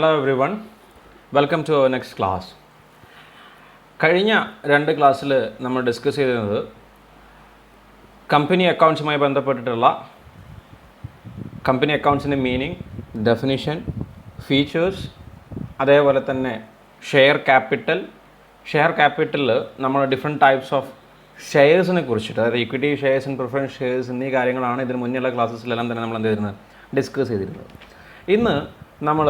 Hello everyone, welcome to our next class. കഴിഞ്ഞ രണ്ട് ക്ലാസ്സിൽ നമ്മൾ ഡിസ്കസ് ചെയ്തത് കമ്പനി അക്കൗണ്ട്സുമായി ബന്ധപ്പെട്ടിട്ടുള്ള കമ്പനി അക്കൗണ്ട്സിൻ്റെ മീനിങ്, ഡെഫിനിഷൻ, ഫീച്ചേഴ്സ്, അതേപോലെ തന്നെ ഷെയർ ക്യാപിറ്റലിൽ നമ്മൾ ഡിഫറെൻറ്റ് ടൈപ്സ് ഓഫ് ഷെയർസിനെ കുറിച്ചിട്ട്, അതായത് equity shares and preference shares എന്നീ കാര്യങ്ങളാണ് ഇതിന് മുന്നുള്ള ക്ലാസ്സസിലെല്ലാം തന്നെ നമ്മൾ എന്ത് ചെയ്തിരുന്നത്, ഡിസ്കസ് ചെയ്തിരുന്നത്. ഇന്ന് നമ്മൾ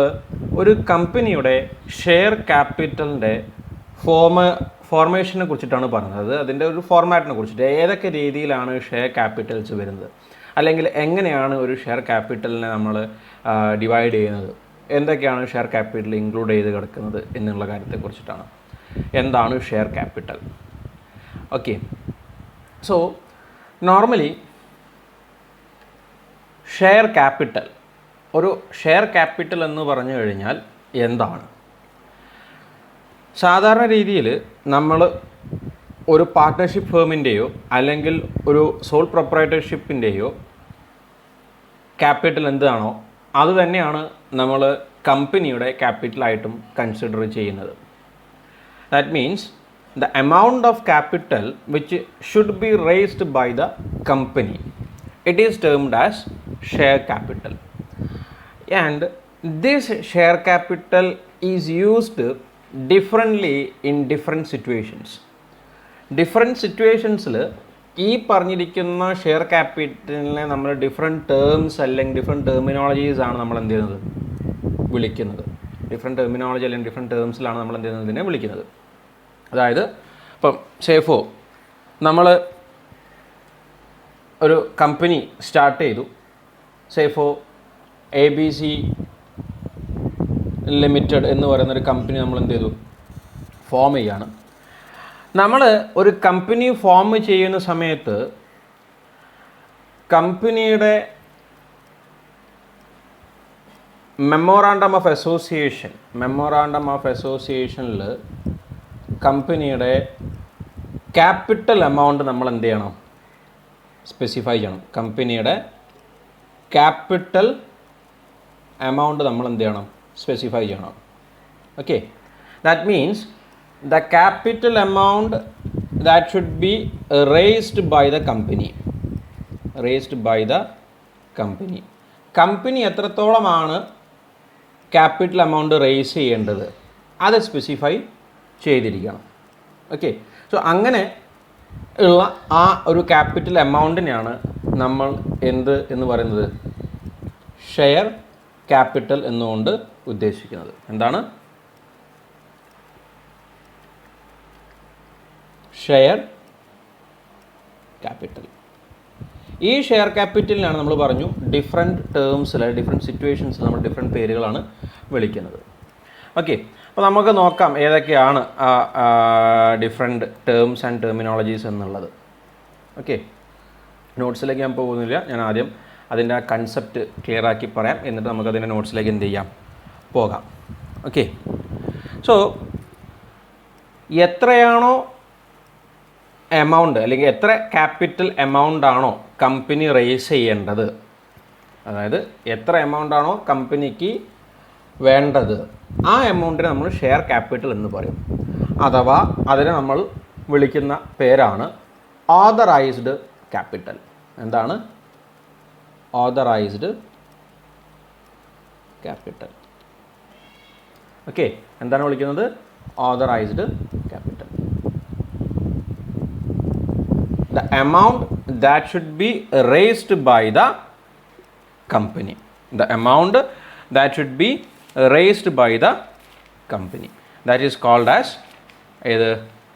ഒരു കമ്പനിയുടെ ഷെയർ ക്യാപിറ്റലിൻ്റെ ഫോർമേഷനെ കുറിച്ചിട്ടാണ് പറഞ്ഞത്. അതിൻ്റെ ഒരു ഫോർമാറ്റിനെ കുറിച്ചിട്ട്, ഏതൊക്കെ രീതിയിലാണ് ഷെയർ ക്യാപിറ്റൽസ് വരുന്നത്, അല്ലെങ്കിൽ എങ്ങനെയാണ് ഒരു ഷെയർ ക്യാപിറ്റലിനെ നമ്മൾ ഡിവൈഡ് ചെയ്യുന്നത്, എന്തൊക്കെയാണ് ഷെയർ ക്യാപിറ്റൽ ഇൻക്ലൂഡ് ചെയ്ത് കിടക്കുന്നത് എന്നുള്ള കാര്യത്തെക്കുറിച്ചിട്ടാണ്. എന്താണ് share capital? Okay, so normally share capital എന്ന് പറഞ്ഞു കഴിഞ്ഞാൽ എന്താണ്? സാധാരണ രീതിയിൽ നമ്മൾ ഒരു പാർട്ട്ണർഷിപ്പ് ഫേമിൻ്റെയോ അല്ലെങ്കിൽ ഒരു സോൾ പ്രൊപ്പറേറ്റർഷിപ്പിൻ്റെയോ ക്യാപിറ്റൽ എന്താണോ അത് തന്നെയാണ് നമ്മൾ കമ്പനിയുടെ ക്യാപിറ്റലായിട്ടും കൺസിഡർ ചെയ്യുന്നത്. That means the amount of capital which should be raised by the company, it is termed as share capital, and this share capital is used differently in different situations. ഈ പറഞ്ഞിരിക്കുന്ന share ക്യാപിറ്റലിനെ നമ്മൾ different terms അല്ലെങ്കിൽ different terminologies ആണ് നമ്മൾ എന്ത് ചെയ്യുന്നത്, വിളിക്കുന്നത്. Different terminology അല്ലെങ്കിൽ ഡിഫറെൻറ്റ് ടേംസിലാണ് നമ്മൾ എന്ത് ചെയ്യുന്നത്, ഇതിനെ വിളിക്കുന്നത്. അതായത് ഇപ്പം സേഫോ നമ്മൾ ഒരു കമ്പനി സ്റ്റാർട്ട് ചെയ്തു, സേഫോ ABC ലിമിറ്റഡ് എന്ന് പറയുന്നൊരു കമ്പനി നമ്മൾ എന്ത് ചെയ്തു, ഫോം ചെയ്യാണ്. നമ്മൾ ഒരു കമ്പനി ഫോം ചെയ്യുന്ന സമയത്ത് കമ്പനിയുടെ മെമ്മോറാണ്ടം ഓഫ് അസോസിയേഷനിൽ കമ്പനിയുടെ ക്യാപിറ്റൽ എമൗണ്ട് നമ്മൾ എന്ത് ചെയ്യണം, സ്പെസിഫൈ ചെയ്യണം. കമ്പനിയുടെ ക്യാപിറ്റൽ എമൗണ്ട് നമ്മൾ എന്ത് ചെയ്യണം, സ്പെസിഫൈ ചെയ്യണം. Okay, that means the capital amount that should be raised by the company. Company എത്രത്തോളമാണ് ക്യാപിറ്റൽ എമൗണ്ട് റേസ് ചെയ്യേണ്ടത് അത് സ്പെസിഫൈ ചെയ്തിരിക്കണം. ഓക്കെ, സോ അങ്ങനെ ഉള്ള ആ ഒരു ക്യാപിറ്റൽ എമൗണ്ടിനെയാണ് നമ്മൾ എന്ന് പറയുന്നത്, ഷെയർ ക്യാപിറ്റൽ എന്നുകൊണ്ട് ഉദ്ദേശിക്കുന്നത്. എന്താണ് ഷെയർ ക്യാപിറ്റൽ? ഈ ഷെയർ ക്യാപിറ്റലിനാണ് നമ്മൾ പറഞ്ഞു ഡിഫറെൻറ്റ് ടേംസിൽ, ഡിഫറെൻറ്റ് സിറ്റുവേഷൻസിൽ നമ്മൾ ഡിഫറെൻറ്റ് പേരുകളാണ് വിളിക്കുന്നത്. ഓക്കെ, അപ്പോൾ നമുക്ക് നോക്കാം ഏതൊക്കെയാണ് ഡിഫറെൻറ്റ് ടേംസ് ആൻഡ് ടെർമിനോളജീസ് എന്നുള്ളത്. ഓക്കെ, നോട്ട്സിലേക്ക് ഞാൻ പോകുന്നില്ല, ഞാൻ ആദ്യം അതിൻ്റെ ആ കൺസെപ്റ്റ് ക്ലിയർ ആക്കി പറയാം, എന്നിട്ട് നമുക്കതിൻ്റെ നോട്ട്സിലേക്ക് എന്ത് ചെയ്യാം, പോകാം. ഓക്കെ, സോ എത്രയാണോ എമൗണ്ട് അല്ലെങ്കിൽ എത്ര ക്യാപിറ്റൽ എമൗണ്ട് ആണോ കമ്പനി റേസ് ചെയ്യേണ്ടത്, അതായത് എത്ര എമൗണ്ട് ആണോ കമ്പനിക്ക് വേണ്ടത്, ആ എമൗണ്ടിനെ നമ്മൾ ഷെയർ ക്യാപിറ്റൽ എന്ന് പറയും. അഥവാ അതിനെ നമ്മൾ വിളിക്കുന്ന പേരാണ് ഓതറൈസ്ഡ് ക്യാപിറ്റൽ. എന്താണ് ഓതറൈസ്ഡ് ക്യാപിറ്റൽ? ഓക്കെ, എന്താണ് വിളിക്കുന്നത്, authorised capital. The amount that should be raised by the company. That is called as either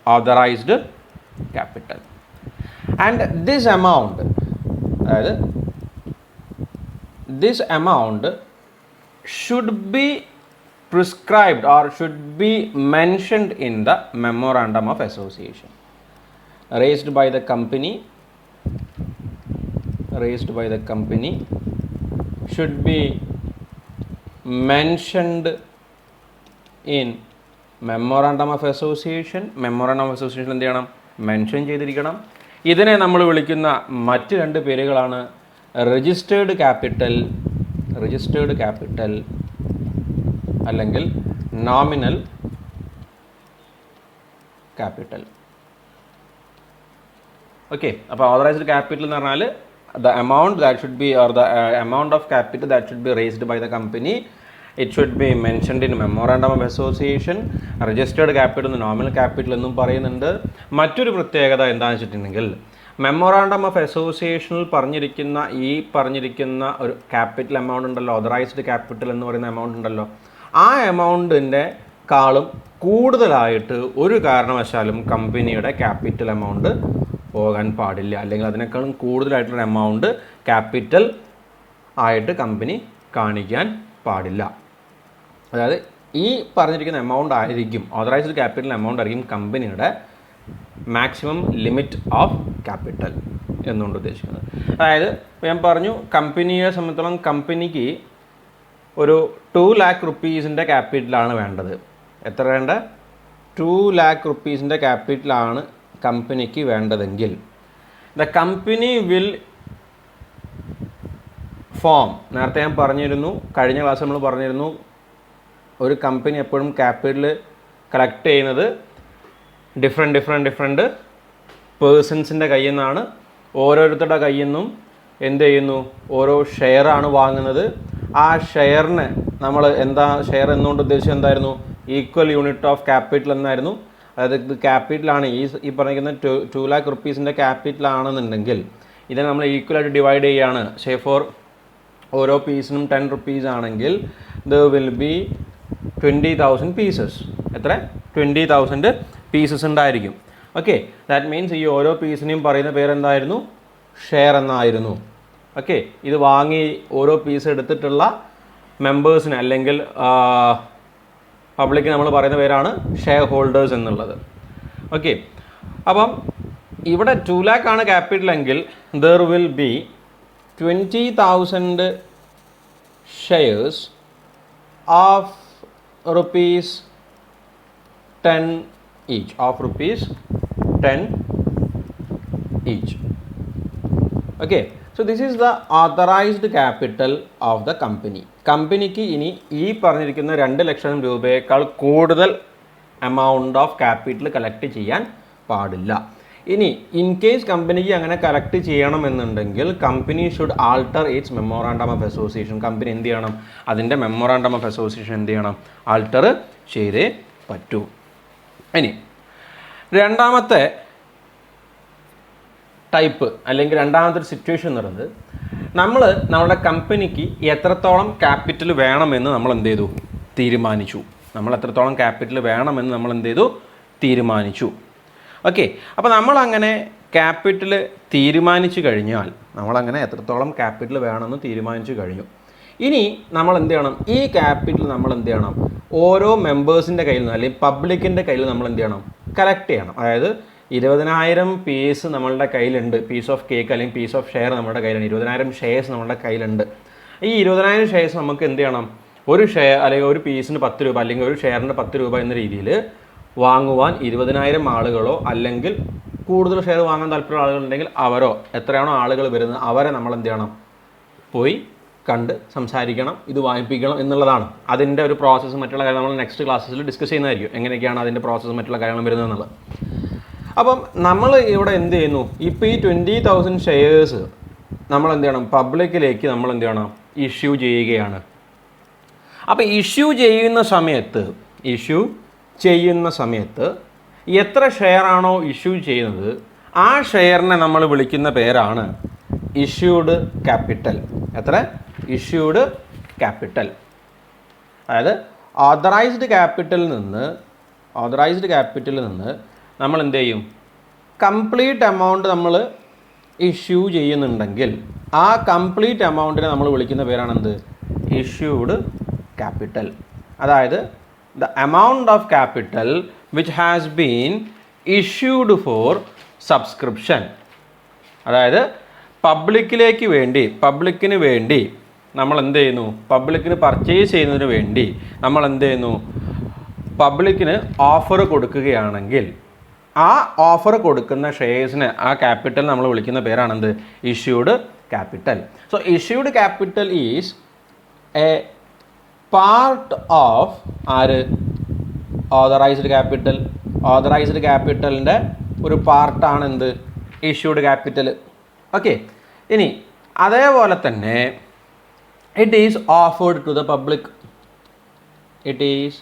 authorized capital. And this amount should be prescribed or should be mentioned in the memorandum of association. Raised by the company should be mentioned in memorandum of association. എന്ത് ചെയ്യണം, mention ചെയ്തിരിക്കണം. ഇതിനെ നമ്മൾ വിളിക്കുന്ന മറ്റ് രണ്ട് പേരുകളാണ് registered capital അല്ലെങ്കിൽ നോമിനൽ ക്യാപിറ്റൽ. ഓക്കെ, അപ്പോൾ ഓതറൈസ്ഡ് ക്യാപിറ്റൽ എന്ന് പറഞ്ഞാൽ the amount that should be, or the amount of capital that should be raised by the company, it should be mentioned in memorandum of association. Registered capital എന്ന് nominal capital എന്നും പറയുന്നുണ്ട്. മറ്റൊരു പ്രത്യേകത എന്താണെന്ന് വെച്ചിട്ടുണ്ടെങ്കിൽ memorandum of അസോസിയേഷനിൽ പറഞ്ഞിരിക്കുന്ന ഒരു capital amount ഉണ്ടല്ലോ, ഓതറൈസ്ഡ് ക്യാപിറ്റൽ എന്ന് പറയുന്ന എമൗണ്ട് ഉണ്ടല്ലോ, ആ എമൗണ്ടിൻ്റെ കാളും കൂടുതലായിട്ട് ഒരു കാരണവശാലും കമ്പനിയുടെ ക്യാപിറ്റൽ എമൗണ്ട് പോകാൻ പാടില്ല, അല്ലെങ്കിൽ അതിനേക്കാളും കൂടുതലായിട്ടുള്ള എമൗണ്ട് ക്യാപിറ്റൽ ആയിട്ട് കമ്പനി കാണിക്കാൻ പാടില്ല. അതായത് ഈ പറഞ്ഞിരിക്കുന്ന എമൗണ്ട് ആയിരിക്കും, ഓതറൈസ്ഡ് ക്യാപിറ്റൽ എമൗണ്ട് ആയിരിക്കും കമ്പനിയുടെ മാക്സിമം ലിമിറ്റ് ഓഫ് ക്യാപിറ്റൽ എന്നുകൊണ്ട് ഉദ്ദേശിക്കുന്നത്. അതായത് ഞാൻ പറഞ്ഞു, കമ്പനിയെ സംബന്ധിച്ചിടത്തോളം കമ്പനിക്ക് ഒരു 2 lakh rupees ക്യാപിറ്റലാണ് വേണ്ടത്. എത്ര വേണ്ട? 2 lakh rupees ക്യാപിറ്റലാണ് കമ്പനിക്ക് വേണ്ടതെങ്കിൽ ദ കമ്പനി വിൽ ഫോം, നേരത്തെ ഞാൻ പറഞ്ഞിരുന്നു, കഴിഞ്ഞ ക്ലാസ് നമ്മൾ പറഞ്ഞിരുന്നു, ഒരു കമ്പനി എപ്പോഴും ക്യാപിറ്റൽ കളക്ട് ചെയ്യുന്നത് ഡിഫറെൻറ്റ് പേഴ്സൺസിൻ്റെ കയ്യിൽ നിന്നാണ്. ഓരോരുത്തരുടെ കയ്യിൽ നിന്നും എന്ത് ചെയ്യുന്നു? ഓരോ ഷെയറാണ് വാങ്ങുന്നത്. ആ ഷെയറിന് നമ്മൾ ഷെയർ എന്നുകൊണ്ട് ഉദ്ദേശിച്ചത് എന്തായിരുന്നു? ഈക്വൽ യൂണിറ്റ് ഓഫ് ക്യാപിറ്റൽ എന്നായിരുന്നു. അതായത് ഇത് ക്യാപിറ്റലാണ്, ഈ പറഞ്ഞിരിക്കുന്ന 2 lakh rupees ക്യാപിറ്റലാണെന്നുണ്ടെങ്കിൽ ഇതിനെ നമ്മൾ ഈക്വലായിട്ട് ഡിവൈഡ് ചെയ്യുകയാണ്. ഫോർ ഓരോ പീസിനും 10 rupees ആണെങ്കിൽ ദർ വിൽ ബി 20,000 pieces. എത്ര? 20,000 pieces ഉണ്ടായിരിക്കും. ഓക്കെ, ദാറ്റ് മീൻസ് ഈ ഓരോ പീസിനെയും പറയുന്ന പേരെന്തായിരുന്നു? ഷെയർ എന്നായിരുന്നു. ഓക്കെ, ഇത് വാങ്ങി ഓരോ പീസ് എടുത്തിട്ടുള്ള മെമ്പേഴ്സിന് അല്ലെങ്കിൽ പബ്ലിക്കിന് നമ്മൾ പറയുന്ന പേരാണ് ഷെയർ ഹോൾഡേഴ്സ് എന്നുള്ളത്. ഓക്കെ, അപ്പം ഇവിടെ 2 lakh ആണ് ക്യാപിറ്റൽ എങ്കിൽ there will be 20,000 shares of ₹10 each, Okay, so this is the authorized capital of the company. കമ്പനിക്ക് ഇനി ഈ പറഞ്ഞിരിക്കുന്ന 2 ലക്ഷം രൂപയേക്കാൾ കൂടുതൽ എമൗണ്ട് ഓഫ് ക്യാപിറ്റൽ കളക്ട് ചെയ്യാൻ പാടില്ല. ഇനി ഇൻ കേസ് കമ്പനിക്ക് അങ്ങനെ കളക്ട് ചെയ്യണമെന്നുണ്ടെങ്കിൽ company should alter it's memorandum of association. Company എന്ത് ചെയ്യണം? അതിൻ്റെ മെമ്മോറാണ്ടം ഓഫ് അസോസിയേഷൻ എന്ത് ചെയ്യണം? ആൾട്ടർ ചെയ്തേ പറ്റൂ. ഇനി രണ്ടാമത്തെ ടൈപ്പ് അല്ലെങ്കിൽ രണ്ടാമത്തെ ഒരു സിറ്റുവേഷൻ എന്ന് പറയുന്നത്, നമ്മുടെ കമ്പനിക്ക് എത്രത്തോളം ക്യാപിറ്റൽ വേണമെന്ന് നമ്മൾ എന്ത് ചെയ്തു? തീരുമാനിച്ചു. എത്രത്തോളം ക്യാപിറ്റൽ വേണമെന്ന് നമ്മൾ എന്ത് ചെയ്തു? തീരുമാനിച്ചു. ഓക്കെ, അപ്പോൾ നമ്മളങ്ങനെ ക്യാപിറ്റൽ തീരുമാനിച്ചു കഴിഞ്ഞാൽ, എത്രത്തോളം ക്യാപിറ്റൽ വേണമെന്ന് തീരുമാനിച്ചു കഴിഞ്ഞു. ഇനി നമ്മൾ എന്ത് ചെയ്യണം? ഈ ക്യാപിറ്റൽ നമ്മൾ എന്ത് ചെയ്യണം? ഓരോ മെമ്പേഴ്സിൻ്റെ കയ്യിൽ നിന്ന് അല്ലെങ്കിൽ പബ്ലിക്കിൻ്റെ കയ്യിൽ നമ്മൾ എന്ത് ചെയ്യണം? കളക്ട് ചെയ്യണം. അതായത് 20,000 പീസ് നമ്മളുടെ കയ്യിലുണ്ട്, പീസ് ഓഫ് കേക്ക് അല്ലെങ്കിൽ പീസ് ഓഫ് ഷെയർ നമ്മുടെ കയ്യിലുണ്ട്, 20,000 ഷെയർസ് നമ്മുടെ കയ്യിലുണ്ട്. ഈ 20,000 ഷെയർസ് നമുക്ക് എന്ത് ചെയ്യണം? ഒരു ഷെയർ അല്ലെങ്കിൽ ഒരു പീസിന് 10 രൂപ അല്ലെങ്കിൽ ഒരു ഷെയറിന് 10 രൂപ എന്ന രീതിയിൽ വാങ്ങുവാൻ 20,000 ആളുകളോ അല്ലെങ്കിൽ കൂടുതൽ ഷെയർ വാങ്ങാൻ താല്പര്യമുള്ള ആളുകളുണ്ടെങ്കിൽ അവരോ, എത്രയാണോ ആളുകൾ വരുന്നത് അവരെ നമ്മൾ എന്ത് ചെയ്യണം? പോയി കണ്ട് സംസാരിക്കണം, ഇത് വാങ്ങിപ്പിക്കണം എന്നുള്ളതാണ്. അതിൻ്റെ ഒരു പ്രോസസ്സ് മറ്റുള്ള കാര്യങ്ങൾ നമ്മൾ നെക്സ്റ്റ് ക്ലാസ്സിൽ ഡിസ്കസ് ചെയ്യുന്നതായിരിക്കും, എങ്ങനെയൊക്കെയാണ് അതിൻ്റെ പ്രോസസ്സ് മറ്റുള്ള കാര്യങ്ങൾ വരുന്നതെന്നുള്ളത്. അപ്പം നമ്മൾ ഇവിടെ എന്ത് ചെയ്യുന്നു? ഇപ്പോൾ ഈ 20,000 ഷെയർസ് നമ്മൾ എന്ത് ചെയ്യണം? പബ്ലിക്കിലേക്ക് നമ്മൾ എന്ത് ചെയ്യണം? ഇഷ്യൂ ചെയ്യുകയാണ്. അപ്പോൾ ഇഷ്യൂ ചെയ്യുന്ന സമയത്ത് എത്ര ഷെയർ ആണോ ഇഷ്യൂ ചെയ്യുന്നത് ആ ഷെയറിനെ നമ്മൾ വിളിക്കുന്ന പേരാണ് ഇഷ്യൂഡ് ക്യാപിറ്റൽ. എത്ര? Issued capital. അതായത് ഓതറൈസ്ഡ് ക്യാപിറ്റലിൽ നിന്ന് നമ്മൾ എന്ത് ചെയ്യും? കംപ്ലീറ്റ് എമൗണ്ട് നമ്മൾ ഇഷ്യൂ ചെയ്യുന്നുണ്ടെങ്കിൽ ആ കംപ്ലീറ്റ് എമൗണ്ടിനെ നമ്മൾ വിളിക്കുന്ന പേരാണെന്ത്? Issued capital. അതായത് the amount of capital which has been issued for subscription. അതായത് പബ്ലിക്കിന് വേണ്ടി നമ്മൾ എന്ത് ചെയ്യുന്നു? പബ്ലിക്കിന് പർച്ചേസ് ചെയ്യുന്നതിന് വേണ്ടി നമ്മൾ എന്ത് ചെയ്യുന്നു? പബ്ലിക്കിന് ഓഫർ കൊടുക്കുകയാണെങ്കിൽ ആ ഓഫർ കൊടുക്കുന്ന ഷെയർസിന് ആ ക്യാപിറ്റൽ നമ്മൾ വിളിക്കുന്ന പേരാണെന്ത്? Issued capital. So issued capital is a part of ആര് ഓതറൈസ്ഡ് ക്യാപിറ്റൽ. ഓതറൈസ്ഡ് ക്യാപിറ്റലിൻ്റെ ഒരു പാർട്ടാണ് എന്ത് ഇഷ്യൂഡ് ക്യാപിറ്റൽ. ഓക്കെ, ഇനി അതേപോലെ തന്നെ it is offered to the public. It is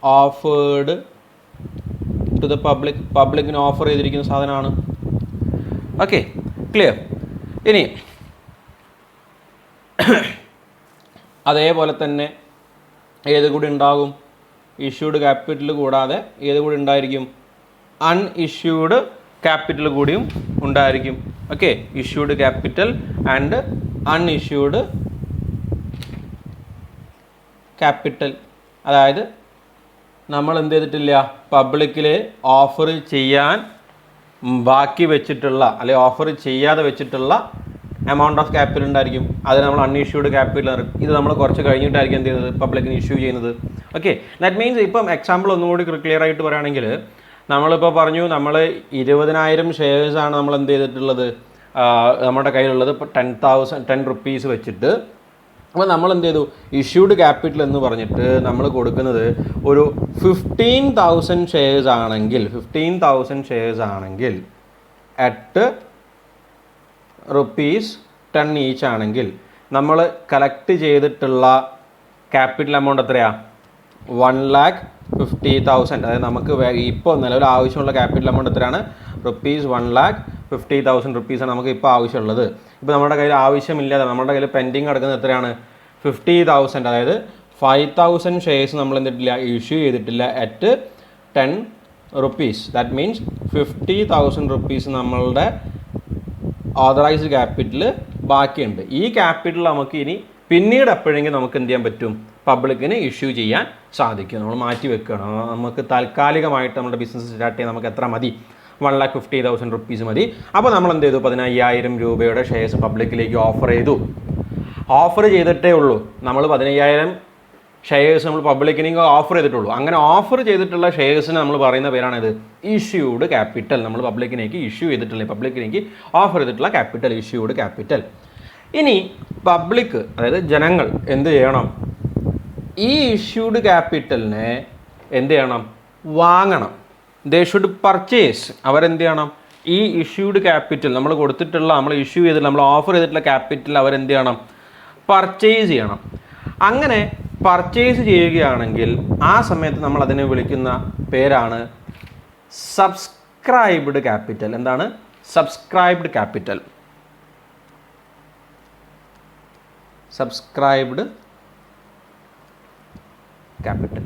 offered to the public. പബ്ലിക്കിന് ഓഫർ ചെയ്തിരിക്കുന്ന സാധനമാണ്. Okay, clear. ഇനി അതേപോലെ തന്നെ ഏത് കൂടി ഉണ്ടാകും? ഇഷ്യൂഡ് ക്യാപിറ്റൽ കൂടാതെ ഏത് കൂടി ഉണ്ടായിരിക്കും? അൺഇഷ്യൂഡ് ക്യാപിറ്റൽ കൂടിയും ഉണ്ടായിരിക്കും. Okay, issued capital and unissued capital. അതായത് നമ്മൾ എന്ത് ചെയ്തിട്ടില്ല, പബ്ലിക്കിൽ ഓഫർ ചെയ്യാൻ ബാക്കി വെച്ചിട്ടുള്ള അല്ലെങ്കിൽ ഓഫർ ചെയ്യാതെ വെച്ചിട്ടുള്ള എമൗണ്ട് ഓഫ് ക്യാപിറ്റൽ ഉണ്ടായിരിക്കും. അത് നമ്മൾ അൺഇഷ്യൂഡ് ക്യാപിറ്റൽ. ഇത് നമ്മൾ കുറച്ച് കഴിഞ്ഞിട്ടായിരിക്കും എന്ത് ചെയ്യുന്നത്, പബ്ലിക്കിന് ഇഷ്യൂ ചെയ്യുന്നത്. ഓക്കെ, ദാറ്റ് മീൻസ് ഇപ്പം എക്സാമ്പിൾ ഒന്നുകൂടി ക്ലിയർ ആയിട്ട് പറയുകയാണെങ്കിൽ നമ്മളിപ്പോൾ പറഞ്ഞു നമ്മൾ 20,000 ഷെയർസാണ് നമ്മൾ എന്ത് ചെയ്തിട്ടുള്ളത്, നമ്മുടെ കയ്യിലുള്ളത്. ഇപ്പോൾ 10 rupees വെച്ചിട്ട്. അപ്പോൾ നമ്മൾ എന്ത് ചെയ്തു, ഇഷ്യൂഡ് ക്യാപിറ്റൽ എന്ന് പറഞ്ഞിട്ട് നമ്മൾ കൊടുക്കുന്നത് ഒരു 15,000 ഷെയർസ് ആണെങ്കിൽ 15,000 ഷെയർസ് ആണെങ്കിൽ അറ്റ് ₹10 ഈച്ച് ആണെങ്കിൽ നമ്മൾ കളക്ട് ചെയ്തിട്ടുള്ള ക്യാപിറ്റൽ എമൗണ്ട് എത്രയാണ്? 1,50,000. അതായത് നമുക്ക് ഇപ്പോൾ നിലവിൽ ആവശ്യമുള്ള ക്യാപിറ്റൽ എമൗണ്ട് എത്രയാണ്? ₹1,50,000 നമുക്ക് ഇപ്പോൾ ആവശ്യമുള്ളത്. ഇപ്പോൾ നമ്മുടെ കയ്യിൽ ആവശ്യമില്ലാതെ നമ്മുടെ കയ്യിൽ പെൻഡിങ് കിടക്കുന്നത് എത്രയാണ്? 50,000. അതായത് 5,000 ഷെയർസ് നമ്മൾ എന്തിട്ടില്ല, ഇഷ്യൂ ചെയ്തിട്ടില്ല അറ്റ് ₹10. ദാറ്റ് മീൻസ് ₹50,000 നമ്മളുടെ ഓതറൈസ്ഡ് ക്യാപിറ്റൽ ബാക്കിയുണ്ട്. ഈ ക്യാപിറ്റൽ നമുക്ക് ഇനി പിന്നീട് എപ്പോഴെങ്കിലും നമുക്ക് എന്ത് ചെയ്യാൻ പറ്റും, പബ്ലിക്കിന് ഇഷ്യൂ ചെയ്യാൻ സാധിക്കും. നമ്മൾ മാറ്റി വെക്കുകയാണ്. നമുക്ക് താൽക്കാലികമായിട്ട് നമ്മുടെ ബിസിനസ് സ്റ്റാർട്ട് ചെയ്യാൻ നമുക്ക് എത്ര മതി? 1,50,000 മതി. അപ്പോൾ നമ്മൾ എന്ത് ചെയ്തു, 15,000 രൂപയുടെ ഷെയർസ് പബ്ലിക്കിലേക്ക് ഓഫർ ചെയ്തു. ഓഫർ ചെയ്തിട്ടേ ഉള്ളൂ. നമ്മൾ 15,000 ഷെയർസ് നമ്മൾ പബ്ലിക്കിലേക്ക് ഓഫർ ചെയ്തിട്ടുള്ളൂ. അങ്ങനെ ഓഫർ ചെയ്തിട്ടുള്ള ഷെയർസിന് നമ്മൾ പറയുന്ന പേരാണിത് ഇഷ്യൂഡ് ക്യാപിറ്റൽ. നമ്മൾ പബ്ലിക്കിലേക്ക് ഇഷ്യൂ ചെയ്തിട്ടുള്ള, പബ്ലിക്കിലേക്ക് ഓഫർ ചെയ്തിട്ടുള്ള ക്യാപിറ്റൽ ഇഷ്യൂഡ് ക്യാപിറ്റൽ. ഇനി പബ്ലിക് അതായത് ജനങ്ങൾ എന്ത് ചെയ്യണം? ഈ ഇഷ്യൂഡ് ക്യാപിറ്റലിനെ എന്ത് ചെയ്യണം? വാങ്ങണം. They should purchase. അവരെന്ത് ചെയ്യണം? ഈ ഇഷ്യൂഡ് ക്യാപിറ്റൽ നമ്മൾ കൊടുത്തിട്ടുള്ള, നമ്മൾ ഇഷ്യൂ ചെയ്തിട്ടുള്ള, നമ്മൾ ഓഫർ ചെയ്തിട്ടുള്ള ക്യാപിറ്റൽ അവരെന്ത് ചെയ്യണം? പർച്ചേസ് ചെയ്യണം. അങ്ങനെ പർച്ചേസ് ചെയ്യുകയാണെങ്കിൽ ആ സമയത്ത് നമ്മൾ അതിനെ വിളിക്കുന്ന പേരാണ് സബ്സ്ക്രൈബ്ഡ് ക്യാപിറ്റൽ. എന്താണ്? Subscribed capital. Subscribed capital.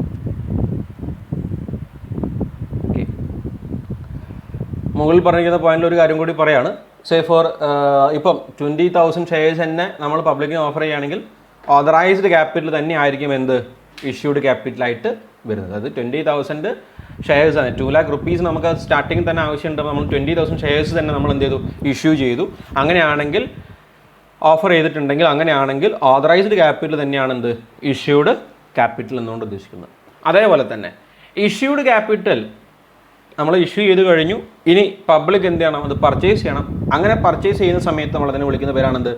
Okay, മുകളിൽ പറഞ്ഞിരിക്കുന്ന പോയിന്റിൽ ഒരു കാര്യം കൂടി പറയാണ്. സേ ഫോർ ഇപ്പം 20,000 ഷെയർസ് തന്നെ നമ്മൾ പബ്ലിക്കിന് ഓഫർ ചെയ്യുകയാണെങ്കിൽ ഓതറൈസ്ഡ് ക്യാപിറ്റൽ തന്നെ ആയിരിക്കും എന്ത് ഇഷ്യൂഡ് ക്യാപിറ്റലായിട്ട് വരുന്നത്. അത് 20,000 ഷെയർസ് ആണ്. 2,00,000 rupees നമുക്ക് സ്റ്റാർട്ടിങ് തന്നെ ആവശ്യമുണ്ട്. നമ്മൾ 20,000 ഷെയർസ് തന്നെ നമ്മൾ എന്ത് ചെയ്തു, ഇഷ്യൂ ചെയ്തു. അങ്ങനെയാണെങ്കിൽ ഓഫർ ചെയ്തിട്ടുണ്ടെങ്കിൽ, അങ്ങനെയാണെങ്കിൽ ഓതറൈസ്ഡ് ക്യാപിറ്റൽ തന്നെയാണ് എന്ത് ഇഷ്യൂഡ് ക്യാപിറ്റൽ എന്നുകൊണ്ട് ഉദ്ദേശിക്കുന്നത്. അതേപോലെ തന്നെ ഇഷ്യൂഡ് ക്യാപിറ്റൽ നമ്മൾ ഇഷ്യൂ ചെയ്ത് കഴിഞ്ഞു. ഇനി പബ്ലിക് എന്ത് ചെയ്യണം? അത് പർച്ചേസ് ചെയ്യണം. അങ്ങനെ പർച്ചേസ് ചെയ്യുന്ന സമയത്ത് നമ്മൾ അതിനെ വിളിക്കുന്ന പേരാണെന്ത്?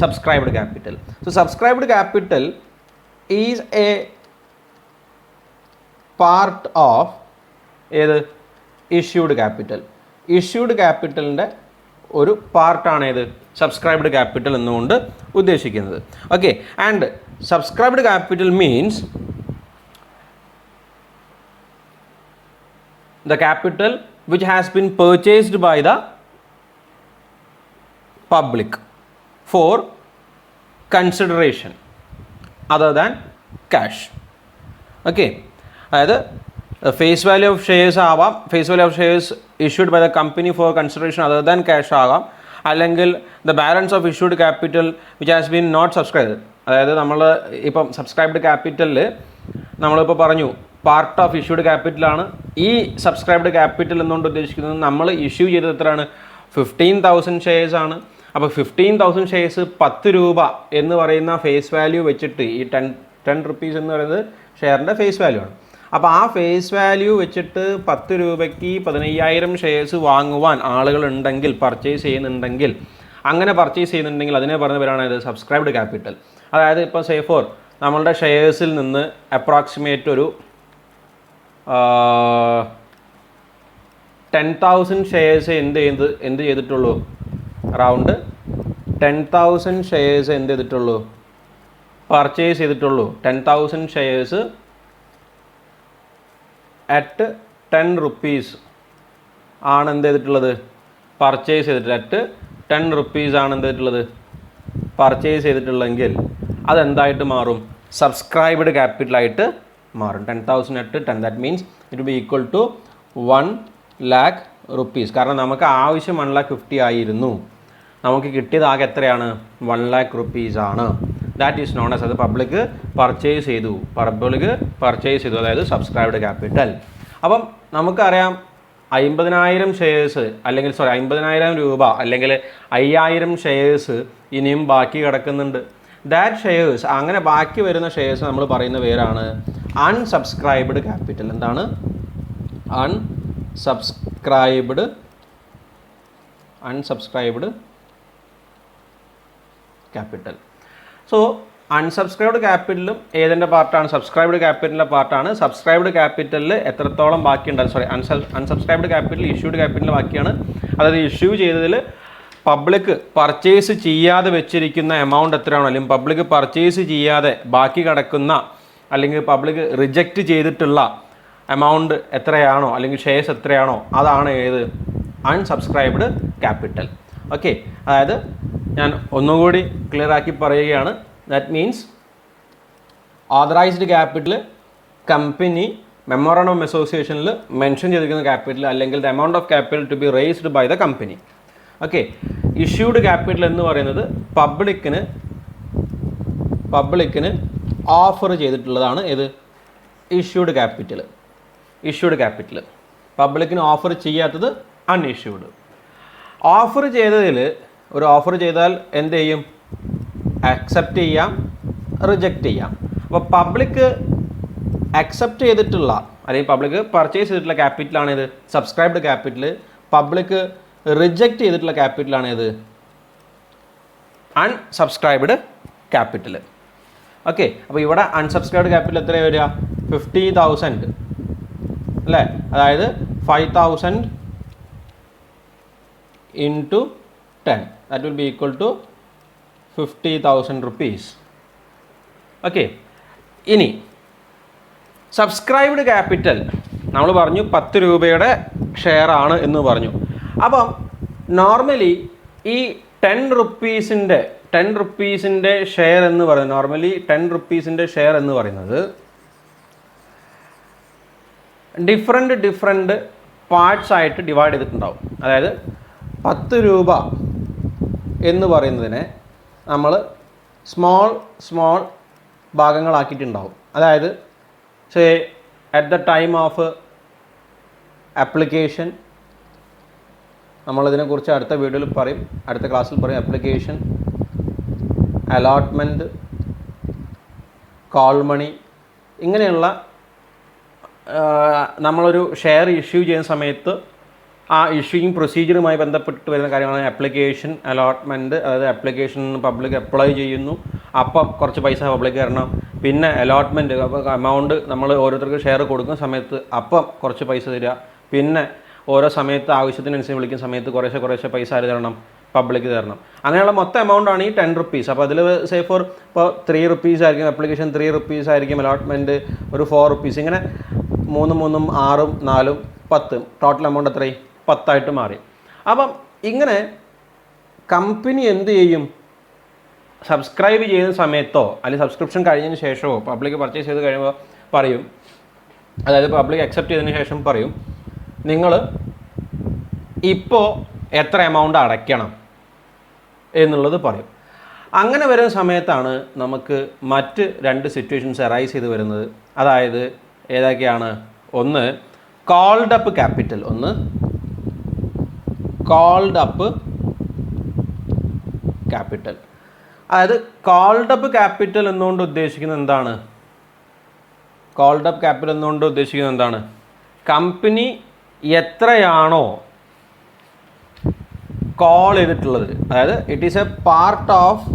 Subscribed capital. So subscribed capital is a part of ഏത് ഇഷ്യൂഡ് ക്യാപിറ്റൽ. ഇഷ്യൂഡ് ക്യാപിറ്റലിൻ്റെ ഒരു പാർട്ടാണ് ഏത് സബ്സ്ക്രൈബ്ഡ് ക്യാപിറ്റൽ എന്നുകൊണ്ട് ഉദ്ദേശിക്കുന്നത്. Okay, and subscribed capital means the capital which has been purchased by the public for consideration other than cash. Okay, അതായത് face value of shares ആവാം, face value of shares issued by the company for consideration other than cash ആകാം, അല്ലെങ്കിൽ the balance of issued capital which has been not subscribed. അതായത് നമ്മൾ ഇപ്പം subscribed ക്യാപിറ്റലിൽ നമ്മളിപ്പോൾ പറഞ്ഞു part of issued ക്യാപിറ്റലാണ്. ഈ subscribed capital എന്നുകൊണ്ട് ഉദ്ദേശിക്കുന്നത് നമ്മൾ ഇഷ്യൂ ചെയ്തത് എത്രയാണ്? 15,000 ഷെയർസ് ആണ്. അപ്പോൾ 15,000 ഷെയർസ് 10 രൂപ എന്ന് പറയുന്ന ഫേസ് വാല്യൂ വെച്ചിട്ട്, ഈ 10 rupees എന്ന് പറയുന്നത് ഷെയറിൻ്റെ ഫേസ് വാല്യൂ ആണ്. അപ്പോൾ ആ ഫേസ് വാല്യൂ വെച്ചിട്ട് 10 രൂപയ്ക്ക് 15,000 ഷെയർസ് വാങ്ങുവാൻ ആളുകളുണ്ടെങ്കിൽ, പർച്ചേസ് ചെയ്യുന്നുണ്ടെങ്കിൽ, അങ്ങനെ പർച്ചേസ് ചെയ്യുന്നുണ്ടെങ്കിൽ അതിനെ പറയുന്ന പേരാണ് ഇത് സബ്സ്ക്രൈബ്ഡ് ക്യാപിറ്റൽ. അതായത് ഇപ്പോൾ സേ ഫോർ നമ്മളുടെ ഷെയർസിൽ നിന്ന് അപ്രോക്സിമേറ്റ് ഒരു 10,000 ഷെയർസ് എന്ത് ചെയ്തിട്ടുള്ളൂ, അറൗണ്ട് 10,000 ഷെയർസ് എന്ത് ചെയ്തിട്ടുള്ളൂ, പർച്ചേസ് ചെയ്തിട്ടുള്ളൂ. 10,000 ഷെയർസ് അറ്റ് 10 റുപ്പീസ് ആണ് എന്ത് ചെയ്തിട്ടുള്ളത്, പർച്ചേസ് ചെയ്തിട്ടുള്ളത്. അറ്റ് 10 റുപ്പീസ് ആണ് എന്ത് ചെയ്തിട്ടുള്ളത്, പർച്ചേസ് ചെയ്തിട്ടുള്ളെങ്കിൽ അതെന്തായിട്ട് മാറും, സബ്സ്ക്രൈബ്ഡ് ക്യാപിറ്റലായിട്ട് മാറും. 10,000 at 10, that means it be equal to 1 lakh rupees. കാരണം നമുക്ക് ആവശ്യം 1,50,000 ആയിരുന്നു, നമുക്ക് കിട്ടിയത് ആകെ എത്രയാണ്, 1 lakh റുപ്പീസ് ആണ്. ദാറ്റ് ഈസ് നോൺ ആസ്, അത് പബ്ലിക് പർച്ചേസ് ചെയ്തു, അതായത് സബ്സ്ക്രൈബ്ഡ് ക്യാപിറ്റൽ. അപ്പം നമുക്കറിയാം 50,000 ഷെയർസ് അല്ലെങ്കിൽ 50,000 രൂപ അല്ലെങ്കിൽ 5,000 ഷെയർസ് ഇനിയും ബാക്കി കിടക്കുന്നുണ്ട്. ദാറ്റ് ഷെയർസ്, അങ്ങനെ ബാക്കി വരുന്ന ഷെയർസ് നമ്മൾ പറയുന്ന പേരാണ് അൺസബ്സ്ക്രൈബ്ഡ് ക്യാപിറ്റൽ. എന്താണ് അൺസബ്സ്ക്രൈബ്ഡ് ക്യാപിറ്റൽ. സോ അൺസബ്സ്ക്രൈബ്ഡ് ക്യാപിറ്റലും ഏതിൻ്റെ പാർട്ടാണ്, സബ്സ്ക്രൈബ്ഡ് ക്യാപിറ്റലിൻ്റെ പാർട്ടാണ്. സബ്സ്ക്രൈബ്ഡ് ക്യാപിറ്റലിൽ എത്രത്തോളം ബാക്കിയുണ്ടാകും, അൺസബ്സ്ക്രൈബ്ഡ് ക്യാപിറ്റൽ ഇഷ്യൂഡ് ക്യാപിറ്റലിൻ്റെ ബാക്കിയാണ്. അതായത് ഇഷ്യൂ ചെയ്തതിൽ പബ്ലിക് പർച്ചേസ് ചെയ്യാതെ വെച്ചിരിക്കുന്ന എമൗണ്ട് എത്രയാണോ, അല്ലെങ്കിൽ പബ്ലിക് പർച്ചേസ് ചെയ്യാതെ ബാക്കി കിടക്കുന്ന അല്ലെങ്കിൽ പബ്ലിക് റിജക്റ്റ് ചെയ്തിട്ടുള്ള എമൗണ്ട് എത്രയാണോ അല്ലെങ്കിൽ ഷെയർസ് എത്രയാണോ അതാണ് ഏത്, അൺസബ്സ്ക്രൈബ്ഡ് ക്യാപിറ്റൽ. ഓക്കെ, അതായത് ഞാൻ ഒന്നുകൂടി ക്ലിയർ ആക്കി പറയുകയാണ്. That means authorised capital company memorandum of അസോസിയേഷനിൽ മെൻഷൻ ചെയ്തിരിക്കുന്ന ക്യാപിറ്റൽ അല്ലെങ്കിൽ the amount of capital to be raised by the company. Okay, issued capital എന്ന് പറയുന്നത് പബ്ലിക്കിന് ഓഫർ ചെയ്തിട്ടുള്ളതാണ്. ഏത്, ഇഷ്യൂഡ് ക്യാപിറ്റൽ. പബ്ലിക്കിന് ഓഫർ ചെയ്യാത്തത് അൺഇഷ്യൂഡ്. ഓഫർ ചെയ്തതിൽ ഒരു ഓഫർ ചെയ്താൽ എന്ത് ചെയ്യും, അക്സെപ്റ്റ് ചെയ്യാം, റിജക്റ്റ് ചെയ്യാം. അപ്പോൾ പബ്ലിക് അക്സെപ്റ്റ് ചെയ്തിട്ടുള്ള അല്ലെങ്കിൽ പബ്ലിക് പർച്ചേസ് ചെയ്തിട്ടുള്ള ക്യാപിറ്റലാണ് ഇത് സബ്സ്ക്രൈബ്ഡ് ക്യാപിറ്റൽ. പബ്ലിക് റിജക്റ്റ് ചെയ്തിട്ടുള്ള ക്യാപിറ്റലാണ് ഇത് അൺസബ്സ്ക്രൈബ്ഡ് ക്യാപിറ്റൽ. ഓക്കെ, അപ്പോൾ ഇവിടെ അൺസബ്സ്ക്രൈബ്ഡ് ക്യാപിറ്റൽ എത്രയാണ് വരിക, 50,000 അല്ലേ, അതായത് 5,000 into 10, that will be equal to 50,000 rupees. Okay, ഇനി സബ്സ്ക്രൈബ്ഡ് ക്യാപിറ്റൽ നമ്മൾ പറഞ്ഞു 10 രൂപയുടെ ഷെയർ ആണ് എന്ന് പറഞ്ഞു. അപ്പം നോർമലി ഈ 10 റുപ്പീസിൻ്റെ ഷെയർ എന്ന് പറയുന്നത്, നോർമലി 10 റുപ്പീസിൻ്റെ ഷെയർ എന്ന് പറയുന്നത് ഡിഫറെൻറ്റ് പാർട്സ് ആയിട്ട് ഡിവൈഡ് ചെയ്തിട്ടുണ്ടാവും. അതായത് 10 രൂപ എന്ന് പറയുന്നതിനെ നമ്മൾ സ്മോൾ ഭാഗങ്ങളാക്കിയിട്ടുണ്ടാവും. അതായത് say at the time of application, നമ്മളിതിനെക്കുറിച്ച് അടുത്ത വീഡിയോയിൽ പറയും, അടുത്ത ക്ലാസ്സിൽ പറയും. ആപ്ലിക്കേഷൻ, അലോട്ട്മെൻറ്റ്, കോൾ മണി, ഇങ്ങനെയുള്ള നമ്മളൊരു ഷെയർ ഇഷ്യൂ ചെയ്യുന്ന സമയത്ത് ആ ഇഷ്യൂയിങ് പ്രൊസീജിയറുമായി ബന്ധപ്പെട്ട് വരുന്ന കാര്യങ്ങളാണ് ആപ്ലിക്കേഷൻ, അലോട്ട്മെൻറ്റ്. അതായത് ആപ്ലിക്കേഷൻ പബ്ലിക് അപ്ലൈ ചെയ്യുന്നു, അപ്പം കുറച്ച് പൈസ പബ്ലിക് തരണം. പിന്നെ അലോട്ട്മെൻറ്റ്, എമൗണ്ട് നമ്മൾ ഓരോരുത്തർക്ക് ഷെയർ കൊടുക്കുന്ന സമയത്ത് അപ്പം കുറച്ച് പൈസ തരിക. പിന്നെ ഓരോ സമയത്ത് ആവശ്യത്തിനനുസരിച്ച് വിളിക്കുന്ന സമയത്ത് കുറേശ്ശെ പൈസ ആര് തരണം, പബ്ലിക് തരണം. അങ്ങനെയുള്ള മൊത്തം എമൗണ്ടാണ് ഈ 10 റുപ്പീസ്. അപ്പോൾ അതിൽ സേ ഫോർ ഇപ്പോൾ 3 റുപ്പീസ് ആയിരിക്കും ആപ്ലിക്കേഷൻ, 3 റുപ്പീസ് ആയിരിക്കും അലോട്ട്മെൻറ്റ്, ഒരു 4 റുപ്പീസ്, ഇങ്ങനെ 3, 3, 6, 4, 10, ടോട്ടൽ എമൗണ്ട് എത്രയും 10 മാറി. അപ്പം ഇങ്ങനെ കമ്പനി എന്ത് ചെയ്യും, സബ്സ്ക്രൈബ് ചെയ്യുന്ന സമയത്തോ അല്ലെങ്കിൽ സബ്സ്ക്രിപ്ഷൻ കഴിഞ്ഞതിന് ശേഷമോ പബ്ലിക് പർച്ചേസ് ചെയ്ത് കഴിയുമ്പോൾ പറയും, അതായത് പബ്ലിക് അക്സെപ്റ്റ് ചെയ്തതിന് ശേഷം പറയും, നിങ്ങൾ ഇപ്പോൾ എത്ര എമൗണ്ട് അടയ്ക്കണം എന്നുള്ളത് പറയും. അങ്ങനെ വരുന്ന സമയത്താണ് നമുക്ക് മറ്റ് 2 സിറ്റുവേഷൻസ് അറൈസ് ചെയ്ത് വരുന്നത്. അതായത് ഏതൊക്കെയാണ്, ഒന്ന് കോൾഡ് അപ്പ് ക്യാപിറ്റൽ, അതായത് കോൾഡ് അപ്പ് ക്യാപിറ്റൽ എന്നുകൊണ്ട് ഉദ്ദേശിക്കുന്നത് എന്താണ്, കമ്പനി എത്രയാണോ കോൾ ചെയ്തിട്ടുള്ളത്, അതായത് it is a part of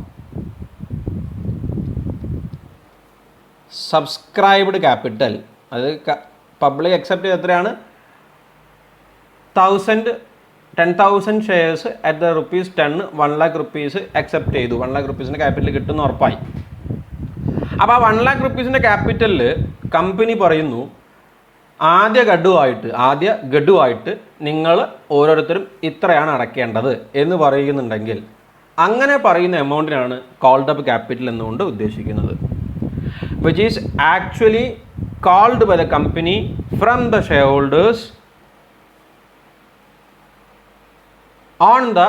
subscribed capital, അത് പബ്ലിക് അക്സെപ്റ്റ് ചെയ്ത് എത്രയാണ് 10,000 shares at the ₹10 1 lakh rupees accept ചെയ്തു. 1 lakh rupees ക്യാപിറ്റൽ കിട്ടുന്ന ഉറപ്പായി. അപ്പോൾ ആ 1 lakh rupees ക്യാപിറ്റലിൽ കമ്പനി പറയുന്നു ആദ്യ ഗഡുവായിട്ട് നിങ്ങൾ ഓരോരുത്തരും ഇത്രയാണ് അടയ്ക്കേണ്ടത് എന്ന് പറയുന്നുണ്ടെങ്കിൽ അങ്ങനെ പറയുന്ന എമൗണ്ടിനാണ് കോൾഡ് അപ്പ് ക്യാപിറ്റൽ എന്നുകൊണ്ട് ഉദ്ദേശിക്കുന്നത്. Which is actually called by the company from the shareholders on the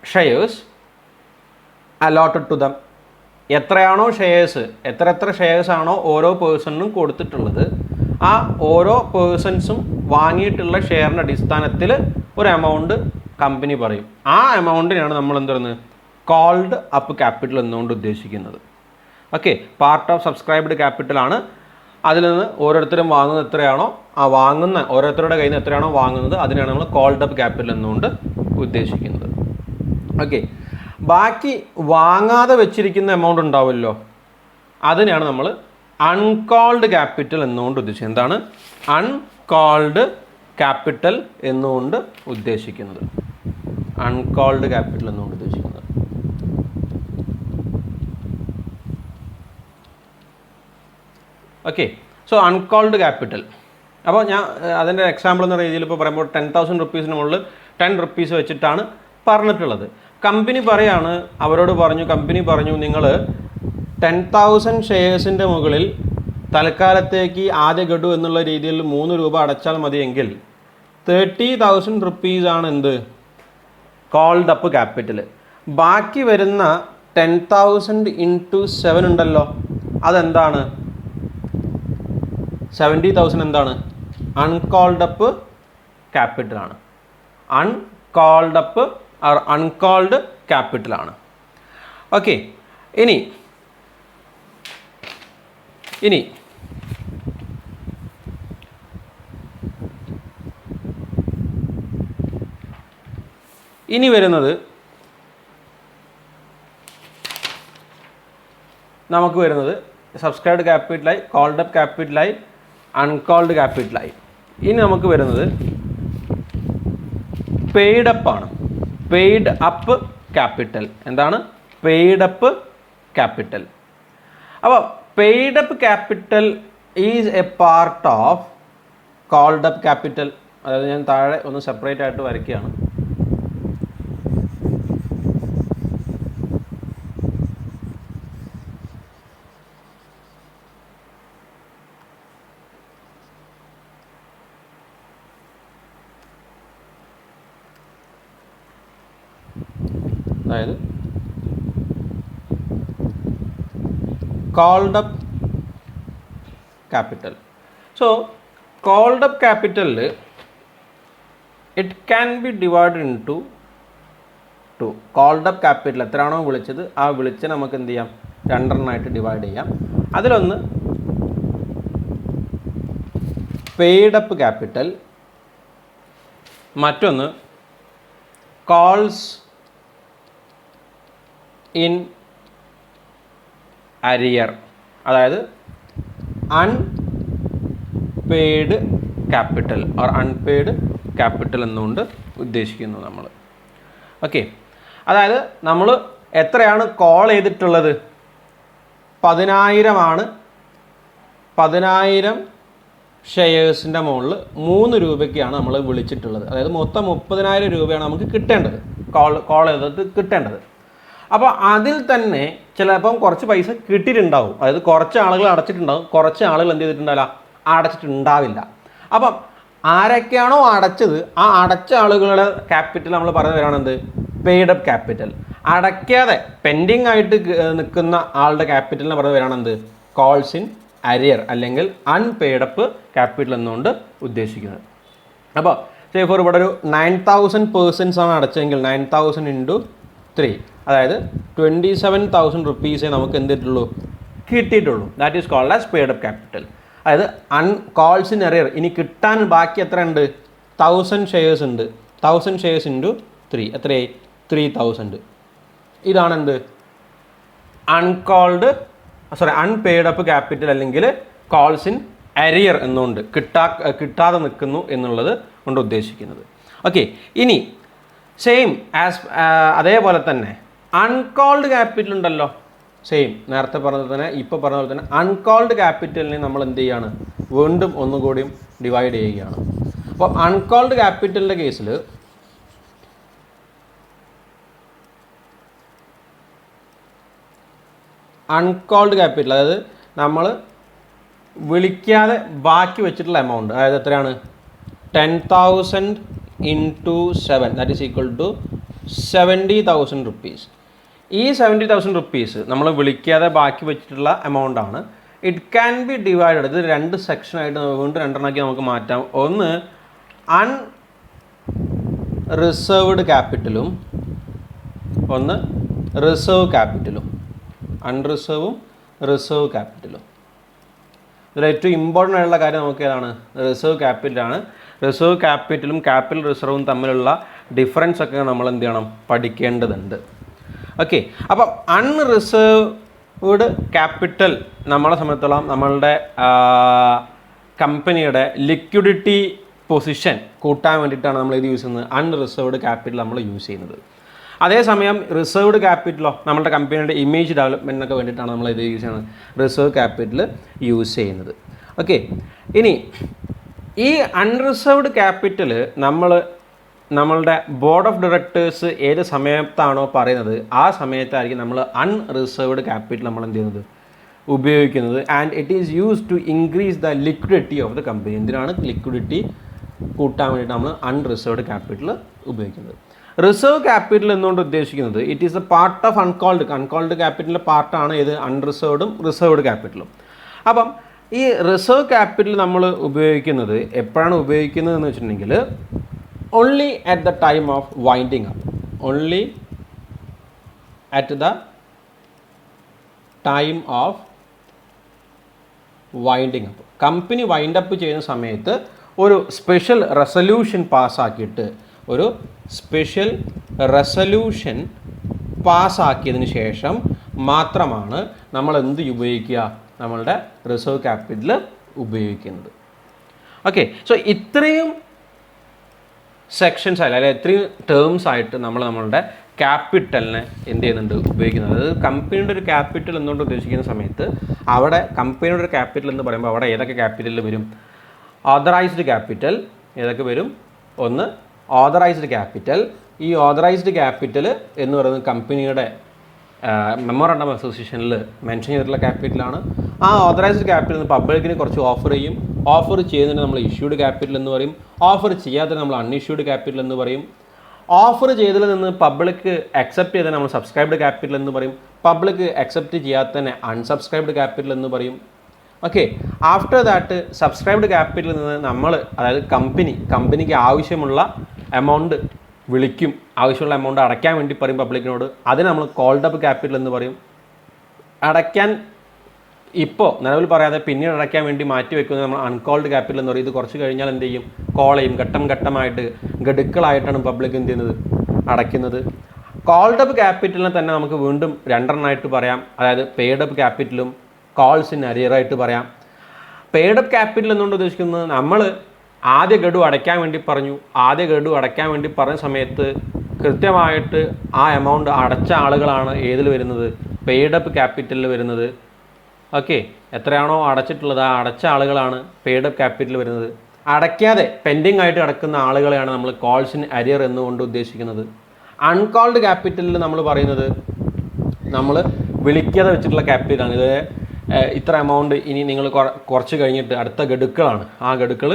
shares allotted to them. എത്രയാണോ ഷെയർസ്, എത്ര ഷെയർസ് ആണോ ഓരോ പേഴ്സണിനും കൊടുത്തിട്ടുള്ളത്, ആ ഓരോ പേഴ്സൺസും വാങ്ങിയിട്ടുള്ള ഷെയറിൻ്റെ അടിസ്ഥാനത്തിൽ ഒരു എമൗണ്ട് കമ്പനി പറയും. ആ എമൗണ്ടിനാണ് നമ്മൾ എന്ത് കോൾഡ് അപ്പ് ക്യാപിറ്റൽ എന്നുകൊണ്ട് ഉദ്ദേശിക്കുന്നത്. ഓക്കെ, പാർട്ട് ഓഫ് സബ്സ്ക്രൈബ്ഡ് ക്യാപിറ്റലാണ്. അതിൽ നിന്ന് ഓരോരുത്തരും വാങ്ങുന്നത് എത്രയാണോ, ആ വാങ്ങുന്ന ഓരോരുത്തരുടെ കയ്യിൽ നിന്ന് എത്രയാണോ വാങ്ങുന്നത് അതിനാണ് നമ്മൾ കോൾഡ് അപ്പ് ക്യാപിറ്റൽ എന്നുകൊണ്ട് ഉദ്ദേശിക്കുന്നത്. ഓക്കെ, ബാക്കി വാങ്ങാതെ വെച്ചിരിക്കുന്ന എമൗണ്ട് ഉണ്ടാവുമല്ലോ, അതിനാണ് നമ്മൾ അൺകോൾഡ് ക്യാപിറ്റൽ എന്നുകൊണ്ട് ഉദ്ദേശിക്കുന്നത്. എന്താണ് അൺകോൾഡ് ക്യാപിറ്റൽ എന്നുകൊണ്ട് ഉദ്ദേശിക്കുന്നത്? അൺകോൾഡ് ക്യാപിറ്റൽ എന്നുകൊണ്ട് ഉദ്ദേശിക്കുന്നത് ഓക്കെ. സോ അൺകോൾഡ് ക്യാപിറ്റൽ, അപ്പോൾ ഞാൻ അതിൻ്റെ എക്സാമ്പിൾ എന്ന രീതിയിൽ ഇപ്പോൾ പറയുമ്പോൾ 10,000 rupees മുകളിൽ 10 rupees വെച്ചിട്ടാണ് പറഞ്ഞിട്ടുള്ളത്. കമ്പനി പറയാണ്, കമ്പനി പറഞ്ഞു നിങ്ങൾ 10,000 ഷെയർസിൻ്റെ മുകളിൽ തൽക്കാലത്തേക്ക് ആദ്യ ഗഡു എന്നുള്ള രീതിയിൽ ₹3 അടച്ചാൽ മതിയെങ്കിൽ 30,000 rupees ആണ് എന്ത് കോൾഡ് അപ്പ് ക്യാപിറ്റൽ. ബാക്കി വരുന്ന 10,000 into 7 ഉണ്ടല്ലോ, അതെന്താണ്? 70,000 എന്താണ്? അൺകോൾഡ് അപ്പ് ക്യാപിറ്റലാണ്. അൺകോൾഡ് അപ്പ് ഓർ അൺകോൾഡ് ക്യാപിറ്റലാണ്. ഓക്കെ, ഇനി വരുന്നത് നമുക്ക് വരുന്നത് സബ്സ്ക്രൈബ്ഡ് ക്യാപിറ്റലായി, കോൾഡ് അപ്പ് ക്യാപിറ്റലായി, അൺകോൾഡ് ക്യാപിറ്റലായി. ഇനി നമുക്ക് വരുന്നത് പെയ്ഡ് അപ്പാണ്. Paid up capital. എന്താണ് പെയ്ഡ് അപ്പ് ക്യാപിറ്റൽ? അപ്പോൾ paid up capital is a part of called up capital. അതായത് ഞാൻ താഴെ ഒന്ന് സെപ്പറേറ്റ് ആയിട്ട് വരയ്ക്കുകയാണ്. അതായത് called up capital. So called up ക്യാപിറ്റലിൽ it can be divided into called up capital എത്രയാണോ വിളിച്ചത് ആ വിളിച്ച് നമുക്ക് എന്ത് ചെയ്യാം, രണ്ടെണ്ണമായിട്ട് ഡിവൈഡ് ചെയ്യാം. അതിലൊന്ന് പെയ്ഡ് അപ്പ് ക്യാപിറ്റൽ, മറ്റൊന്ന് കോൾസ് ഇൻ അരിയർ, അതായത് unpaid capital or unpaid capital എന്നുകൊണ്ട് ഉദ്ദേശിക്കുന്നു നമ്മൾ. ഓക്കെ, അതായത് നമ്മൾ എത്രയാണ് കോൾ ചെയ്തിട്ടുള്ളത്? 10,000 ആണ്. 10,000 ഷെയർസിൻ്റെ മുകളിൽ ₹3 നമ്മൾ വിളിച്ചിട്ടുള്ളത്. അതായത് മൊത്തം 30,000 രൂപയാണ് നമുക്ക് കിട്ടേണ്ടത്, കോൾ ചെയ്തിട്ട് കിട്ടേണ്ടത്. അപ്പോൾ അതിൽ തന്നെ ചിലപ്പം കുറച്ച് പൈസ കിട്ടിയിട്ടുണ്ടാവും. അതായത് കുറച്ച് ആളുകൾ അടച്ചിട്ടുണ്ടാവും, കുറച്ച് ആളുകൾ എന്ത് ചെയ്തിട്ടുണ്ടാവില്ല, അടച്ചിട്ടുണ്ടാവില്ല. അപ്പം ആരൊക്കെയാണോ അടച്ചത് ആ അടച്ച ആളുകളുടെ ക്യാപിറ്റൽ നമ്മൾ പറഞ്ഞു തരാണ് എന്ത് പെയ്ഡ് അപ്പ് ക്യാപിറ്റൽ. അടയ്ക്കാതെ പെൻഡിങ് ആയിട്ട് നിൽക്കുന്ന ആളുടെ ക്യാപിറ്റലിനെ പറഞ്ഞു വരാണ് എന്ത് കോൾസ് ഇൻ അരിയർ അല്ലെങ്കിൽ അൺപെയ്ഡ് അപ്പ് ക്യാപിറ്റൽ എന്നുകൊണ്ട് ഉദ്ദേശിക്കുന്നത്. അപ്പോൾ സേ ഫോർ ഇവിടെ ഒരു 9,000 പേഴ്സൺസ് ആണ് അടച്ചെങ്കിൽ 9,000 into 3, അതായത് 27,000 rupees നമുക്ക് എന്തിട്ടുള്ളൂ കിട്ടിയിട്ടുള്ളൂ. That is called as paid up capital. അതായത് കോൾസ് ഇൻ അരിയർ. ഇനി കിട്ടാൻ ബാക്കി എത്ര ഉണ്ട്? 1,000 ഷെയർസ് ഉണ്ട്. 1,000 ഷെയർസ് into 3 എത്രയായി? 3,000. ഇതാണ് എന്ത് അൺകോൾഡ് അൺപെയ്ഡ് അപ്പ് ക്യാപിറ്റൽ അല്ലെങ്കിൽ കോൾസ് ഇൻ അരിയർ എന്നുകൊണ്ട് കിട്ടാതെ നിൽക്കുന്നു എന്നുള്ളത് കൊണ്ട് ഉദ്ദേശിക്കുന്നത്. ഓക്കെ, ഇനി സെയിം അതേപോലെ തന്നെ അൺകോൾഡ് ക്യാപിറ്റൽ ഉണ്ടല്ലോ, സെയിം നേരത്തെ പറഞ്ഞത് തന്നെ ഇപ്പോൾ പറഞ്ഞ പോലെ തന്നെ അൺകോൾഡ് ക്യാപിറ്റലിനെ നമ്മൾ എന്ത് ചെയ്യുകയാണ്, വീണ്ടും ഒന്നുകൂടിയും ഡിവൈഡ് ചെയ്യുകയാണ്. അപ്പോൾ അൺകോൾഡ് ക്യാപിറ്റലിൻ്റെ കേസിൽ അൺകോൾഡ് ക്യാപിറ്റൽ, അതായത് നമ്മൾ വിളിക്കാതെ ബാക്കി വെച്ചിട്ടുള്ള എമൗണ്ട്, അതായത് എത്രയാണ് 10,000 into 7 that is equal to 70,000 rupees. ഈ 70,000 റുപ്പീസ് നമ്മൾ വിളിക്കാതെ ബാക്കി വെച്ചിട്ടുള്ള എമൗണ്ട് ആണ്. ഇറ്റ് ക്യാൻ ബി ഡിവൈഡഡ്, ഇത് രണ്ട് സെക്ഷനായിട്ട് വീണ്ടും രണ്ടെണ്ണമാക്കി നമുക്ക് മാറ്റാം. ഒന്ന് അൺറിസർവ്ഡ് ക്യാപിറ്റലും ഒന്ന് റിസർവ് ക്യാപിറ്റലും. അൺറിസർവും റിസർവ് ക്യാപിറ്റലും. ഇതിൽ ഏറ്റവും ഇമ്പോർട്ടൻ്റ് ആയിട്ടുള്ള കാര്യം നമുക്ക് ഏതാണ്, റിസർവ് ക്യാപിറ്റലാണ്. റിസർവ് ക്യാപിറ്റലും ക്യാപിറ്റൽ റിസർവും തമ്മിലുള്ള ഡിഫറൻസ് ഒക്കെ നമ്മൾ എന്ത് ചെയ്യണം, പഠിക്കേണ്ടതുണ്ട്. ഓക്കെ, അപ്പം അൺറിസർവ്ഡ് ക്യാപിറ്റൽ നമ്മളെ സംബന്ധിച്ചിടത്തോളം നമ്മളുടെ കമ്പനിയുടെ ലിക്വിഡിറ്റി പൊസിഷൻ കൂട്ടാൻ വേണ്ടിയിട്ടാണ് നമ്മൾ ഇത് യൂസ് ചെയ്യുന്നത്. അൺറിസർവ്ഡ് ക്യാപിറ്റൽ നമ്മൾ യൂസ് ചെയ്യുന്നത്. അതേസമയം റിസർവ്ഡ് ക്യാപിറ്റലോ നമ്മുടെ കമ്പനിയുടെ ഇമേജ് ഡെവലപ്മെൻറ്റിനൊക്കെ വേണ്ടിയിട്ടാണ് നമ്മൾ ഇത് യൂസ് ചെയ്യുന്നത്, റിസർവ് ക്യാപിറ്റൽ യൂസ് ചെയ്യുന്നത്. ഓക്കെ, ഇനി ഈ അൺറിസർവ്ഡ് ക്യാപിറ്റൽ നമ്മളുടെ ബോർഡ് ഓഫ് ഡയറക്ടേഴ്സ് ഏത് സമയത്താണോ പറയുന്നത് ആ സമയത്തായിരിക്കും നമ്മൾ അൺറിസർവ്ഡ് ക്യാപിറ്റൽ നമ്മൾ എന്ത് ചെയ്യുന്നത്, ഉപയോഗിക്കുന്നത്. And it is use to increase the liquidity of the company. എന്തിനാണ് ലിക്വിഡിറ്റി കൂട്ടാൻ വേണ്ടിയിട്ട് നമ്മൾ അൺറിസർവ്ഡ് ക്യാപിറ്റൽ ഉപയോഗിക്കുന്നത്. റിസർവ് ക്യാപിറ്റൽ എന്നുകൊണ്ട് ഉദ്ദേശിക്കുന്നത് it is a part of uncalled ക്യാപിറ്റലിൻ്റെ പാർട്ടാണ് ഇത് അൺറിസർവ്ഡും റിസർവ്ഡ് ക്യാപിറ്റലും. അപ്പം ഈ റിസർവ് ക്യാപിറ്റൽ നമ്മൾ ഉപയോഗിക്കുന്നത് എപ്പോഴാണ് ഉപയോഗിക്കുന്നത് എന്ന് വെച്ചിട്ടുണ്ടെങ്കിൽ only at the time of winding up. Only at the time of winding up. Company wind up ചെയ്യുന്ന സമയത്ത് ഒരു സ്പെഷ്യൽ റെസൊല്യൂഷൻ പാസ്സാക്കിയതിന് ശേഷം മാത്രമാണ് നമ്മൾ എന്ത് ഉപയോഗിക്കുക, നമ്മളുടെ റിസർവ് ക്യാപിറ്റൽ ഉപയോഗിക്കുന്നത്. ഓക്കെ, സോ ഇത്രയും സെക്ഷൻസ് ആയിട്ട് അല്ലെങ്കിൽ ഇത്രയും ടേംസ് ആയിട്ട് നമ്മളുടെ ക്യാപിറ്റലിനെ എന്ത് ചെയ്യുന്നുണ്ട്, ഉപയോഗിക്കുന്നത്. അതായത് കമ്പനിയുടെ ഒരു ക്യാപിറ്റൽ എന്നുകൊണ്ട് ഉദ്ദേശിക്കുന്ന സമയത്ത് അവിടെ കമ്പനിയുടെ ഒരു ക്യാപിറ്റൽ എന്ന് പറയുമ്പോൾ അവിടെ ഏതൊക്കെ ക്യാപിറ്റലിൽ വരും, ഓതറൈസ്ഡ് ക്യാപിറ്റൽ ഏതൊക്കെ വരും, ഒന്ന് ഓതറൈസ്ഡ് ക്യാപിറ്റൽ. ഈ ഓതറൈസ്ഡ് ക്യാപിറ്റൽ എന്ന് പറയുന്നത് കമ്പനിയുടെ മെമ്മോറണ്ടം ഓഫ് അസോസിയേഷനിൽ മെൻഷൻ ചെയ്തിട്ടുള്ള ക്യാപിറ്റലാണ്. ആ ഓതറൈസ്ഡ് ക്യാപിറ്റൽ പബ്ലിക്കിന് കുറച്ച് ഓഫർ ചെയ്യും. ഓഫർ ചെയ്യുന്നതിന് നമ്മൾ ഇഷ്യൂഡ് ക്യാപിറ്റൽ എന്ന് പറയും. ഓഫർ ചെയ്യാത്തതിന് നമ്മൾ അൺഇഷ്യൂഡ് ക്യാപിറ്റൽ എന്ന് പറയും. ഓഫർ ചെയ്തതിൽ നിന്ന് പബ്ലിക് അക്സെപ്റ്റ് ചെയ്തതിന് നമ്മൾ സബ്സ്ക്രൈബ്ഡ് ക്യാപിറ്റൽ എന്ന് പറയും. പബ്ലിക് അക്സെപ്റ്റ് ചെയ്യാത്തതിനെ അൺസബ്സ്ക്രൈബ്ഡ് ക്യാപിറ്റൽ എന്ന് പറയും. ഓക്കെ, ആഫ്റ്റർ ദാറ്റ് സബ്സ്ക്രൈബ്ഡ് ക്യാപിറ്റലിൽ നിന്ന് നമ്മൾ, അതായത് കമ്പനിക്ക് ആവശ്യമുള്ള എമൗണ്ട് വിളിക്കും, ആവശ്യമുള്ള എമൗണ്ട് അടയ്ക്കാൻ വേണ്ടി പറയും പബ്ലിക്കിനോട്. അതിന് നമ്മൾ കോൾഡ് അപ്പ് ക്യാപിറ്റൽ എന്ന് പറയും. അടയ്ക്കാൻ ഇപ്പോൾ നിലവിൽ പറയാതെ പിന്നീട് അടയ്ക്കാൻ വേണ്ടി മാറ്റി വെക്കുന്നത് നമ്മൾ അൺകോൾഡ് ക്യാപിറ്റൽ എന്ന് പറയും. ഇത് കുറച്ച് കഴിഞ്ഞാൽ എന്ത് ചെയ്യും, കോൾ ചെയ്യും. ഘട്ടമായിട്ട് ഗഡുക്കളായിട്ടാണ് പബ്ലിക് എന്ത് ചെയ്യുന്നത്, അടയ്ക്കുന്നത്. കോൾഡ് അപ്പ് ക്യാപിറ്റലിനെ തന്നെ നമുക്ക് വീണ്ടും രണ്ടെണ്ണമായിട്ട് പറയാം. അതായത് പെയ്ഡ് അപ്പ് ക്യാപിറ്റലും കോൾസ് ഇൻ അരിയറായിട്ട് പറയാം. പെയ്ഡ് അപ്പ് ക്യാപിറ്റൽ എന്നുകൊണ്ട് ഉദ്ദേശിക്കുന്നത് നമ്മൾ ആദ്യ ഗഡു അടയ്ക്കാൻ വേണ്ടി പറഞ്ഞ സമയത്ത് കൃത്യമായിട്ട് ആ എമൗണ്ട് അടച്ച ആളുകളാണ് ഏതിൽ വരുന്നത്, പെയ്ഡ് അപ്പ് ക്യാപിറ്റലിൽ വരുന്നത്. ഓക്കെ, എത്രയാണോ അടച്ചിട്ടുള്ളത് ആ അടച്ച ആളുകളാണ് പെയ്ഡ് അപ്പ് ക്യാപിറ്റൽ വരുന്നത്. അടയ്ക്കാതെ പെൻഡിങ് ആയിട്ട് കിടക്കുന്ന ആളുകളെയാണ് നമ്മൾ കോൾസ് ഇൻ അരിയർ എന്നുകൊണ്ട് ഉദ്ദേശിക്കുന്നത്. അൺകോൾഡ് ക്യാപിറ്റലിൽ നമ്മൾ പറയുന്നത് നമ്മൾ വിളിക്കാതെ വെച്ചിട്ടുള്ള ക്യാപിറ്റലാണ്. ഇത് ഇത്ര എമൗണ്ട് ഇനി നിങ്ങൾ കുറച്ച് കഴിഞ്ഞിട്ട് അടുത്ത ഗഡുക്കളാണ്, ആ ഗഡുക്കൾ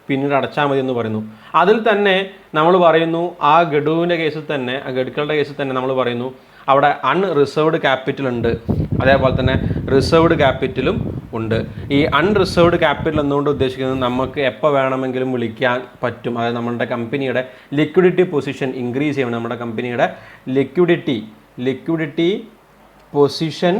പിന്നീട് അടച്ചാൽ മതി എന്ന് പറയുന്നു. അതിൽ തന്നെ നമ്മൾ പറയുന്നു ആ ഗഡുവിൻ്റെ കേസിൽ തന്നെ, ആ ഗഡുക്കളുടെ കേസിൽ തന്നെ നമ്മൾ പറയുന്നു അവിടെ അൺറിസർവ്ഡ് ക്യാപിറ്റൽ ഉണ്ട്, അതേപോലെ തന്നെ റിസർവ്ഡ് ക്യാപിറ്റലും ഉണ്ട്. ഈ അൺറിസർവ്ഡ് ക്യാപിറ്റൽ എന്നുകൊണ്ട് ഉദ്ദേശിക്കുന്നത് നമുക്ക് എപ്പോൾ വേണമെങ്കിലും വിളിക്കാൻ പറ്റും. അതായത് നമ്മുടെ കമ്പനിയുടെ ലിക്വിഡിറ്റി പൊസിഷൻ ഇൻക്രീസ് ചെയ്യണം. നമ്മുടെ കമ്പനിയുടെ ലിക്വിഡിറ്റി പൊസിഷൻ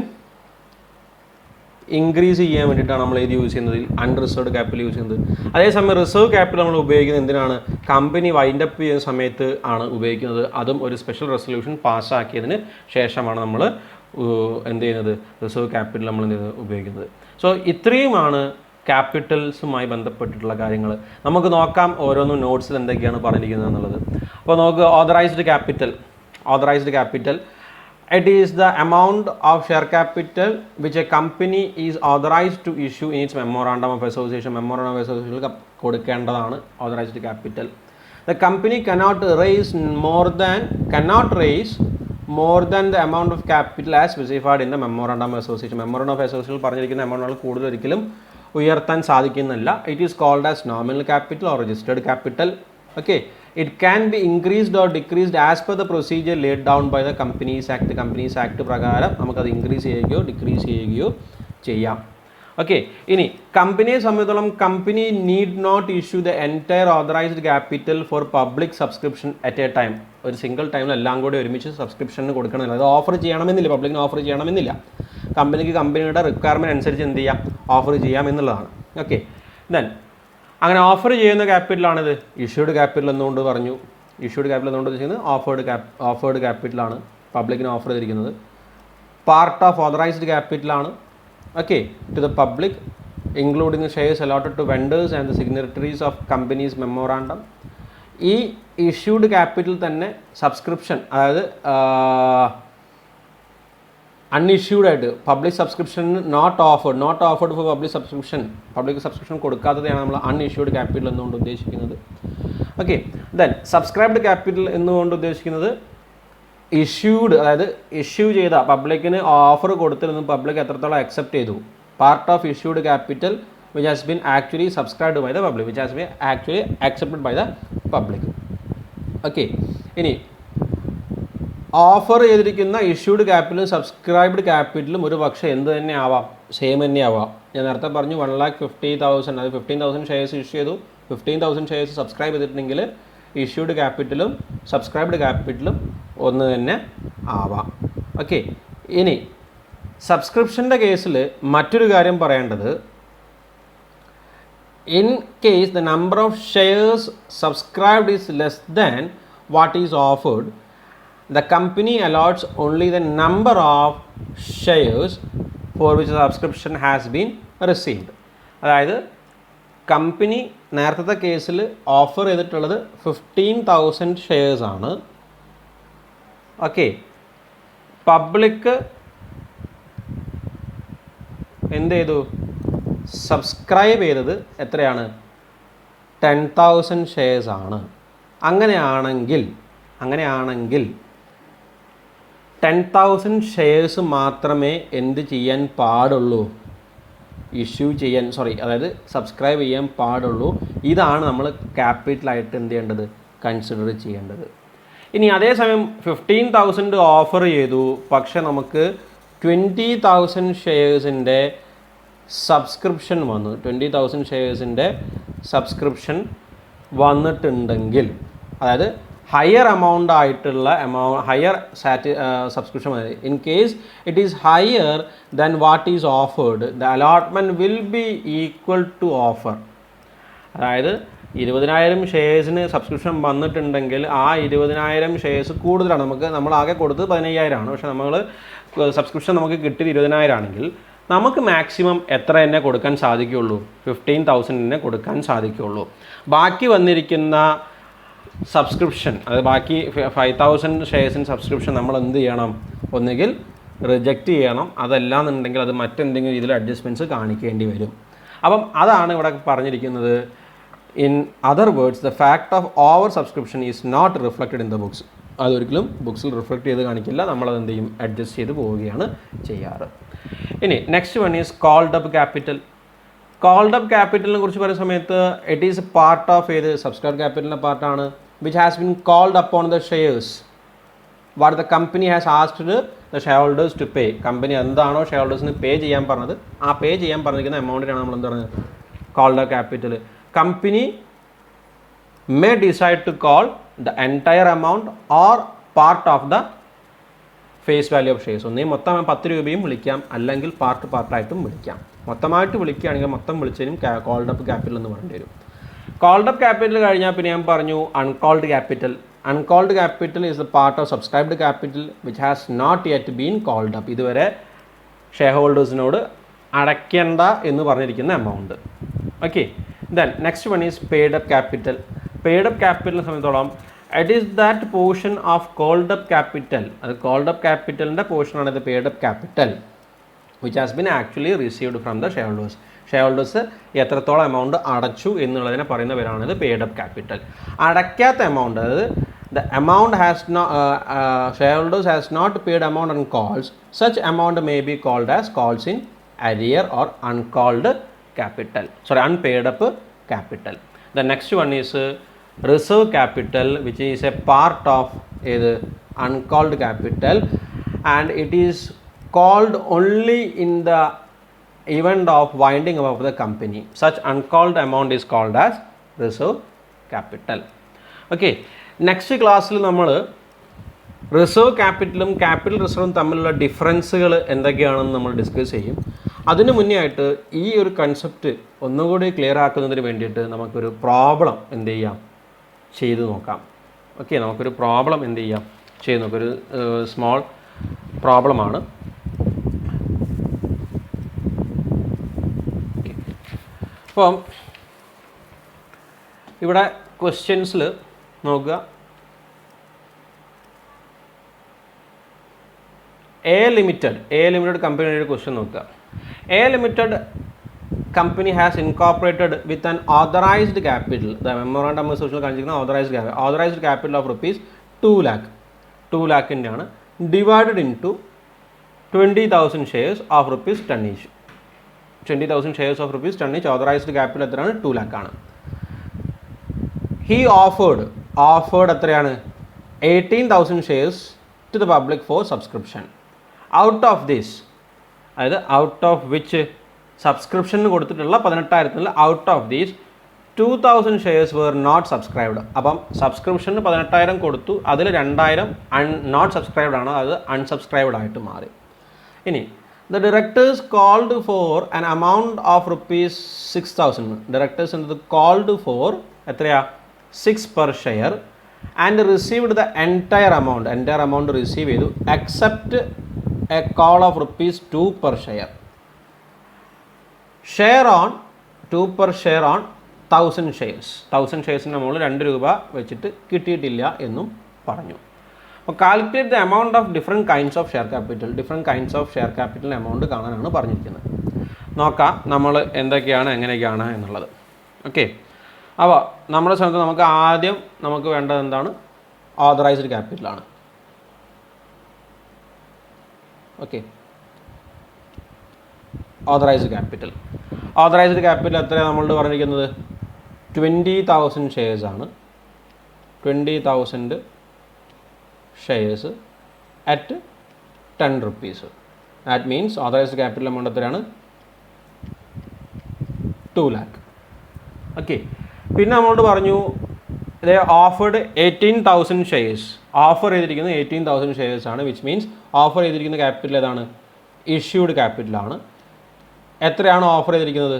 ഇൻക്രീസ് ചെയ്യാൻ വേണ്ടിയിട്ടാണ് നമ്മൾ ഇത് യൂസ് ചെയ്യുന്നത്, അൺറിസർവ്ഡ് ക്യാപിറ്റൽ യൂസ് ചെയ്യുന്നത്. അതേസമയം റിസർവ് ക്യാപിറ്റൽ നമ്മൾ ഉപയോഗിക്കുന്നത് എന്തിനാണ്, കമ്പനി വൈൻഡ് അപ്പ് ചെയ്യുന്ന സമയത്ത് ആണ് ഉപയോഗിക്കുന്നത്. അതും ഒരു സ്പെഷ്യൽ റെസൊല്യൂഷൻ പാസ്സാക്കിയതിന് ശേഷമാണ് നമ്മൾ എന്ത് ചെയ്യുന്നത്, റിസർവ് ക്യാപിറ്റൽ നമ്മൾ എന്ത് ചെയ്യുന്നത് ഉപയോഗിക്കുന്നത്. സോ ഇത്രയുമാണ് ക്യാപിറ്റൽസുമായി ബന്ധപ്പെട്ടിട്ടുള്ള കാര്യങ്ങൾ. നമുക്ക് നോക്കാം ഓരോന്നും നോട്ട്സിൽ എന്തൊക്കെയാണ് പറഞ്ഞിരിക്കുന്നത് എന്നുള്ളത്. അപ്പോൾ നമുക്ക് authorised capital it is the amount of share capital which a company is authorized to issue in its memorandum of association. കൊടുക്കേണ്ടതാണ് authorised capital. The company cannot raise more than the amount of capital as specified in the memorandum of association. Memorandum of association പറഞ്ഞിരിക്കുന്ന എമൗണ്ടുകൾ കൂടുതൽ ഒരിക്കലും ഉയർത്താൻ സാധിക്കുന്നില്ല. It is called as nominal capital or registered capital. Okay, it can be increased or decreased as per the procedure laid down by the Companies Act. Companies Act പ്രകാരം നമുക്കത് increase ചെയ്യുകയോ decrease ചെയ്യുകയോ ചെയ്യാം. ഓക്കെ, ഇനി കമ്പനിയെ സംബന്ധിച്ചിടത്തോളം company need not issue the entire authorised capital four public subscription at A time. ഒരു single ടൈമിൽ എല്ലാം കൂടി ഒരുമിച്ച് സബ്സ്ക്രിപ്ഷന് കൊടുക്കണമെന്നില്ല. അത് ഓഫർ ചെയ്യണമെന്നില്ല, പബ്ലിക്കിന് ഓഫർ ചെയ്യണമെന്നില്ല. കമ്പനിക്ക് കമ്പനിയുടെ റിക്വയർമെൻറ്റ് അനുസരിച്ച് എന്ത് ചെയ്യാം, ഓഫർ ചെയ്യാം എന്നുള്ളതാണ്. ഓക്കെ, ദെൻ അങ്ങനെ ഓഫർ ചെയ്യുന്ന ക്യാപിറ്റലാണിത്. ഇഷ്യൂഡ് ക്യാപിറ്റൽ എന്നുകൊണ്ട് പറഞ്ഞു. ഇഷ്യൂഡ് ക്യാപിറ്റൽ എന്നുകൊണ്ട് ഉദ്ദേശിക്കുന്നത് ഓഫേർഡ് ക്യാപിറ്റലാണ്, പബ്ലിക്കിന് ഓഫർ ചെയ്തിരിക്കുന്നത്. പാർട്ട് ഓഫ് ഓതറൈസ്ഡ് ക്യാപിറ്റലാണ്. Okay, to the public, including the shares allotted to vendors and the signatories of company's memorandum. ഈ ഇഷ്യൂഡ് ക്യാപിറ്റൽ തന്നെ സബ്സ്ക്രിപ്ഷൻ, അതായത് അൺഇഷ്യൂഡ് ആയിട്ട് public subscription not offered for public subscription കൊടുക്കാത്തതാണ് നമ്മൾ unissued capital എന്നുകൊണ്ട് ഉദ്ദേശിക്കുന്നത്. Okay, then subscribed capital എന്നുകൊണ്ട് ഉദ്ദേശിക്കുന്നത് ഇഷ്യൂഡ്, അതായത് ഇഷ്യൂ ചെയ്ത പബ്ലിക്കിന് ഓഫർ കൊടുത്തിരുന്നു, പബ്ലിക് എത്രത്തോളം അക്സെപ്റ്റ് ചെയ്തു. Part of issued capital which has been actually subscribed by the public, which has been actually accepted by the public. Okay, ഇനി ഓഫർ ചെയ്തിരിക്കുന്ന ഇഷ്യൂഡ് ക്യാപിറ്റലും സബ്സ്ക്രൈബ്ഡ് ക്യാപിറ്റലും ഒരു പക്ഷേ എന്ത് തന്നെ ആവാം, സെയിം തന്നെ ആവാം. ഞാൻ നേരത്തെ പറഞ്ഞു 1,50,000, അത് 15,000 ഷെയർസ് ഇഷ്യൂ ചെയ്തു, 15,000 ഷെയർസ് സബ്സ്ക്രൈബ് ചെയ്തിട്ടുണ്ടെങ്കിൽ ഇഷ്യൂഡ് ക്യാപിറ്റലും സബ്സ്ക്രൈബ്ഡ് ക്യാപിറ്റലും ഒന്ന് തന്നെ ആവാം. ഓക്കെ, ഇനി സബ്സ്ക്രിപ്ഷൻ്റെ കേസിൽ മറ്റൊരു കാര്യം പറയേണ്ടത്, in case the number of shares subscribed is less than what is offered, the company allots only the number of shares for which subscription has been received. അതായത് കമ്പനി നേരത്തെ കേസിൽ ഓഫർ ചെയ്തിട്ടുള്ളത് 15,000 ഷെയർസ് ആണ്. ഓക്കെ, പബ്ലിക് എന്ത് ചെയ്തു, subscribe ചെയ്തത് എത്രയാണ്, 10,000 shares ആണ്. അങ്ങനെയാണെങ്കിൽ 10,000 ഷെയർസ് മാത്രമേ എന്ത് ചെയ്യാൻ പാടുള്ളൂ, അതായത് സബ്സ്ക്രൈബ് ചെയ്യാൻ പാടുള്ളൂ. ഇതാണ് നമ്മൾ ക്യാപിറ്റലായിട്ട് എന്ത് ചെയ്യേണ്ടത്, കൺസിഡർ ചെയ്യേണ്ടത്. ഇനി അതേസമയം 15,000 ഓഫർ ചെയ്തു, പക്ഷെ നമുക്ക് 20,000 ഷെയർസിൻ്റെ സബ്സ്ക്രിപ്ഷൻ വന്നു, 20,000 ഷെയർസിൻ്റെ സബ്സ്ക്രിപ്ഷൻ വന്നിട്ടുണ്ടെങ്കിൽ, അതായത് ഹയർ എമൗണ്ട് ആയിട്ടുള്ള ഹയർ സബ്സ്ക്രിപ്ഷൻ മതി. In case it is higher than what is offered, the allotment will be equal to offer. അതായത് 20,000 ഷെയർസിന് സബ്സ്ക്രിപ്ഷൻ വന്നിട്ടുണ്ടെങ്കിൽ ആ 20,000 ഷെയർസ് കൂടുതലാണ്. നമ്മളാകെ കൊടുത്തത് 15,000 ആണ്, പക്ഷേ നമ്മൾ സബ്സ്ക്രിപ്ഷൻ നമുക്ക് കിട്ടിയത് 20,000 ആണെങ്കിൽ നമുക്ക് മാക്സിമം എത്ര തന്നെ കൊടുക്കാൻ സാധിക്കുകയുള്ളൂ, 15,000 തന്നെ കൊടുക്കാൻ സാധിക്കുകയുള്ളൂ. ബാക്കി വന്നിരിക്കുന്ന സബ്സ്ക്രിപ്ഷൻ, അത് ബാക്കി 5,000 ഷെയർസിന് സബ്സ്ക്രിപ്ഷൻ നമ്മൾ എന്ത് ചെയ്യണം, ഒന്നുകിൽ റിജക്റ്റ് ചെയ്യണം, അതല്ലാന്നുണ്ടെങ്കിൽ അത് മറ്റെന്തെങ്കിലും രീതിയിൽ അഡ്ജസ്റ്റ്മെൻറ്റ്സ് കാണിക്കേണ്ടി വരും. അപ്പം അതാണ് ഇവിടെ പറഞ്ഞിരിക്കുന്നത്. In other words, the fact of over subscription is not reflected in the books. അതൊരിക്കലും ബുക്സിൽ റിഫ്ലക്റ്റ് ചെയ്ത് കാണിക്കില്ല, നമ്മളത് എന്ത് ചെയ്യും, അഡ്ജസ്റ്റ് ചെയ്ത് പോവുകയാണ് ചെയ്യാറ്. ഇനി next one is called up capital. Called up ക്യാപിറ്റലിനെ കുറിച്ച് പറയുന്ന സമയത്ത് ഇറ്റ് ഈസ് പാർട്ട് ഓഫ് ഏത്, സബ്സ്ക്രൈബ് ക്യാപിറ്റലിൻ്റെ പാർട്ടാണ്. Which has been called upon the shares what the company has asked the shareholders to pay. Company എന്താണോ share ഹോൾഡേഴ്സിന് pay ചെയ്യാൻ പറഞ്ഞത്, ആ പേ ചെയ്യാൻ പറഞ്ഞിരിക്കുന്ന എമൗണ്ടിനാണ് നമ്മൾ എന്ത് പറയുന്നത്, called up capital. Company may decide to call the entire amount or part of the face value of shares. ഒന്നേ മൊത്തം 10 രൂപയും വിളിക്കാം, അല്ലെങ്കിൽ പാർട്ടായിട്ടും വിളിക്കാം. മൊത്തമായിട്ട് വിളിക്കുകയാണെങ്കിൽ മൊത്തം വിളിച്ചതിനും കോൾഡ് അപ്പ് ക്യാപിറ്റൽ എന്ന് പറയേണ്ടി വരും. കോൾഡ് അപ്പ് ക്യാപിറ്റൽ കഴിഞ്ഞാൽ പിന്നെ ഞാൻ പറഞ്ഞു uncalled capital. Uncalled capital is the part of subscribed capital which has not yet been called up. ഇതുവരെ ഷെയർ ഹോൾഡേഴ്സിനോട് അടയ്ക്കേണ്ട എന്ന് പറഞ്ഞിരിക്കുന്ന amount. Okay, then next one is paid up capital. Paid up ക്യാപിറ്റലിനെ സംബന്ധിച്ചോളം it is that portion of called up capital. അത് called up ക്യാപിറ്റലിൻ്റെ പോർഷനാണ് ഇത് paid up capital which has been actually received from the shareholders. Shareholders എത്രത്തോളം amount അടച്ചു എന്നുള്ളതിനെ പറയുന്ന പേരാണിത് പെയ്ഡ് അപ്പ് ക്യാപിറ്റൽ. അടയ്ക്കാത്ത എമൗണ്ട്, അതായത് the amount has not shareholders has not paid amount on calls, such amount may be called as calls in arrear or uncalled capital, sorry, unpaid up capital. The next one is reserve capital, which is a part of either uncalled capital, and it is called only in the event of winding up of the company. Such uncalled amount is called as reserve capital. Okay, next ക്ലാസ്സിൽ നമ്മൾ reserve ക്യാപിറ്റലും capital റിസർവും തമ്മിലുള്ള ഡിഫറൻസുകൾ എന്തൊക്കെയാണെന്ന് നമ്മൾ discuss ചെയ്യും. അതിന് മുന്നേ ആയിട്ട് ഈ ഒരു കൺസെപ്റ്റ് ഒന്നുകൂടി ക്ലിയർ ആക്കുന്നതിന് വേണ്ടിയിട്ട് നമുക്കൊരു പ്രോബ്ലം എന്ത് ചെയ്യാം, ചെയ്തു നോക്കാം. ഓക്കെ, നമുക്കൊരു പ്രോബ്ലം എന്ത് ചെയ്യാം, ചെയ്ത് നോക്കാം. ഒരു സ്മോൾ പ്രോബ്ലമാണ്. അപ്പം ഇവിടെ ക്വസ്റ്റ്യൻസിൽ നോക്കുക. എ ലിമിറ്റഡ് കമ്പനിയുടെ ഒരു ക്വസ്റ്റ്യൻ നോക്കുക. A limited company has incorporated with an authorised capital. The memorandum of association കാണിച്ചിരിക്കുന്ന authorised capital of rupees 2 lakh. 2 lakhൻ്റെ ആണ്. Divided into 20,000 shares of rupees 10 each. 20,000 shares of rupees 10 each. Authorised capital എത്രയാണ്? 2 lakh ആണ്. He offered എത്രയാണ്? 18,000 shares to the public for subscription. Out of this, അതായത് out of which സബ്സ്ക്രിപ്ഷന് കൊടുത്തിട്ടുള്ള 18,000 out of these 2,000 shares were not subscribed. അപ്പം സബ്സ്ക്രിപ്ഷന് 18,000 കൊടുത്തു, അതിൽ 2,000 നോട്ട് സബ്സ്ക്രൈബ്ഡ് ആണ്, അത് അൺസബ്സ്ക്രൈബ്ഡ് ആയിട്ട് മാറി. ഇനി the directors called for an amount of rupees 6,000. Directors എന്നത് കോൾഡ് ഫോർ എത്രയാ? 6 per share and received the entire amount receive ചെയ്തു except a call of rupees 2 per share. Share on 2 per share on 1,000 shares. 1,000 ഷെയർസിൻ്റെ മുകളിൽ 2 രൂപ വെച്ചിട്ട് കിട്ടിയിട്ടില്ല എന്നും പറഞ്ഞു. അപ്പോൾ calculate the amount of different kinds of share capital. Different kinds of share capital amount കാണാനാണ് പറഞ്ഞിരിക്കുന്നത്. നോക്കാം നമ്മൾ എന്തൊക്കെയാണ് എങ്ങനെയൊക്കെയാണ് എന്നുള്ളത്. ഓക്കെ, അപ്പോൾ നമ്മുടെ സ്ഥലത്ത് നമുക്ക് ആദ്യം വേണ്ടത് എന്താണ്? ഓതറൈസ്ഡ് ക്യാപിറ്റലാണ്. ഓക്കെ, ഓതറൈസ്ഡ് ക്യാപിറ്റൽ എത്രയാണ് നമ്മളോട് പറഞ്ഞിരിക്കുന്നത്? 20,000 ഷെയർസ് ആണ്. 20,000 shares at 10 rupees. That means authorised capital amount എത്രയാണ്? 2 lakh. ഓക്കെ, പിന്നെ നമ്മളോട് പറഞ്ഞു ദേ ഓഫേർഡ് 18,000 ഷെയർസ്. ഓഫർ ചെയ്തിരിക്കുന്നത് 18,000 ഷെയർസ് ആണ്. വിച്ച് മീൻസ് ഓഫർ ചെയ്തിരിക്കുന്ന ക്യാപിറ്റൽ ഏതാണ്? ഇഷ്യൂഡ് ക്യാപിറ്റലാണ്. എത്രയാണ് ഓഫർ ചെയ്തിരിക്കുന്നത്?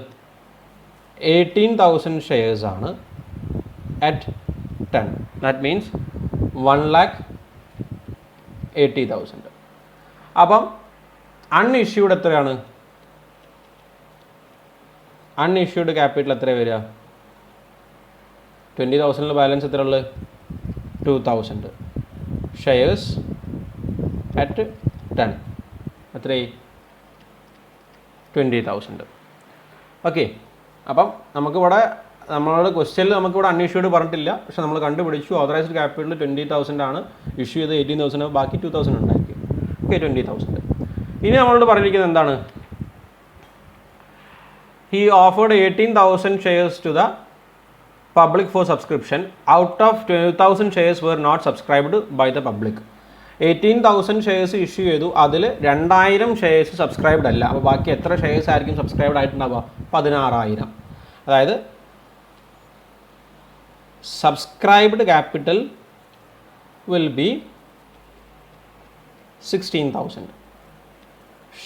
18,000 ഷെയർസ് ആണ് അറ്റ് 10. That means 1,80,000. അപ്പം അൺഇഷ്യൂഡ് എത്രയാണ്? അൺഇഷ്യൂഡ് ക്യാപിറ്റൽ എത്ര വരിക? 20,000 ബാലൻസ് എത്ര ഉള്ളത്? 2,000 ഷെയർസ് അറ്റ് 10 എത്രയായി? 20,000. ഓക്കെ, അപ്പം നമുക്കിവിടെ നമ്മളോട് ക്വസ്റ്റ്യനിൽ നമുക്കിവിടെ അൺഇഷ്യൂഡ് പറഞ്ഞിട്ടില്ല, പക്ഷെ നമ്മൾ കണ്ടുപിടിച്ചു ഓതറൈസ്ഡ് ക്യാപിറ്റൽ 20,000 ആണ്. ഇഷ്യൂ ചെയ്ത് 18,000, ബാക്കി 2,000 ഉണ്ടായിരിക്കും. ഓക്കെ, 20,000. ഇനി നമ്മളോട് പറഞ്ഞിരിക്കുന്നത് എന്താണ്? He offered 18,000 shares to the public for subscription. Out of 12,000 shares were not subscribed by the public. 18,000 shares issue ചെയ്തു, അതിൽ 2,000 ഷെയർസ് സബ്സ്ക്രൈബ്ഡ് അല്ല. അപ്പോൾ ബാക്കി എത്ര ഷെയർസ് ആയിരിക്കും സബ്സ്ക്രൈബ്ഡ് ആയിട്ടുണ്ടാവുക? 16,000. അതായത് subscribed capital will be 16,000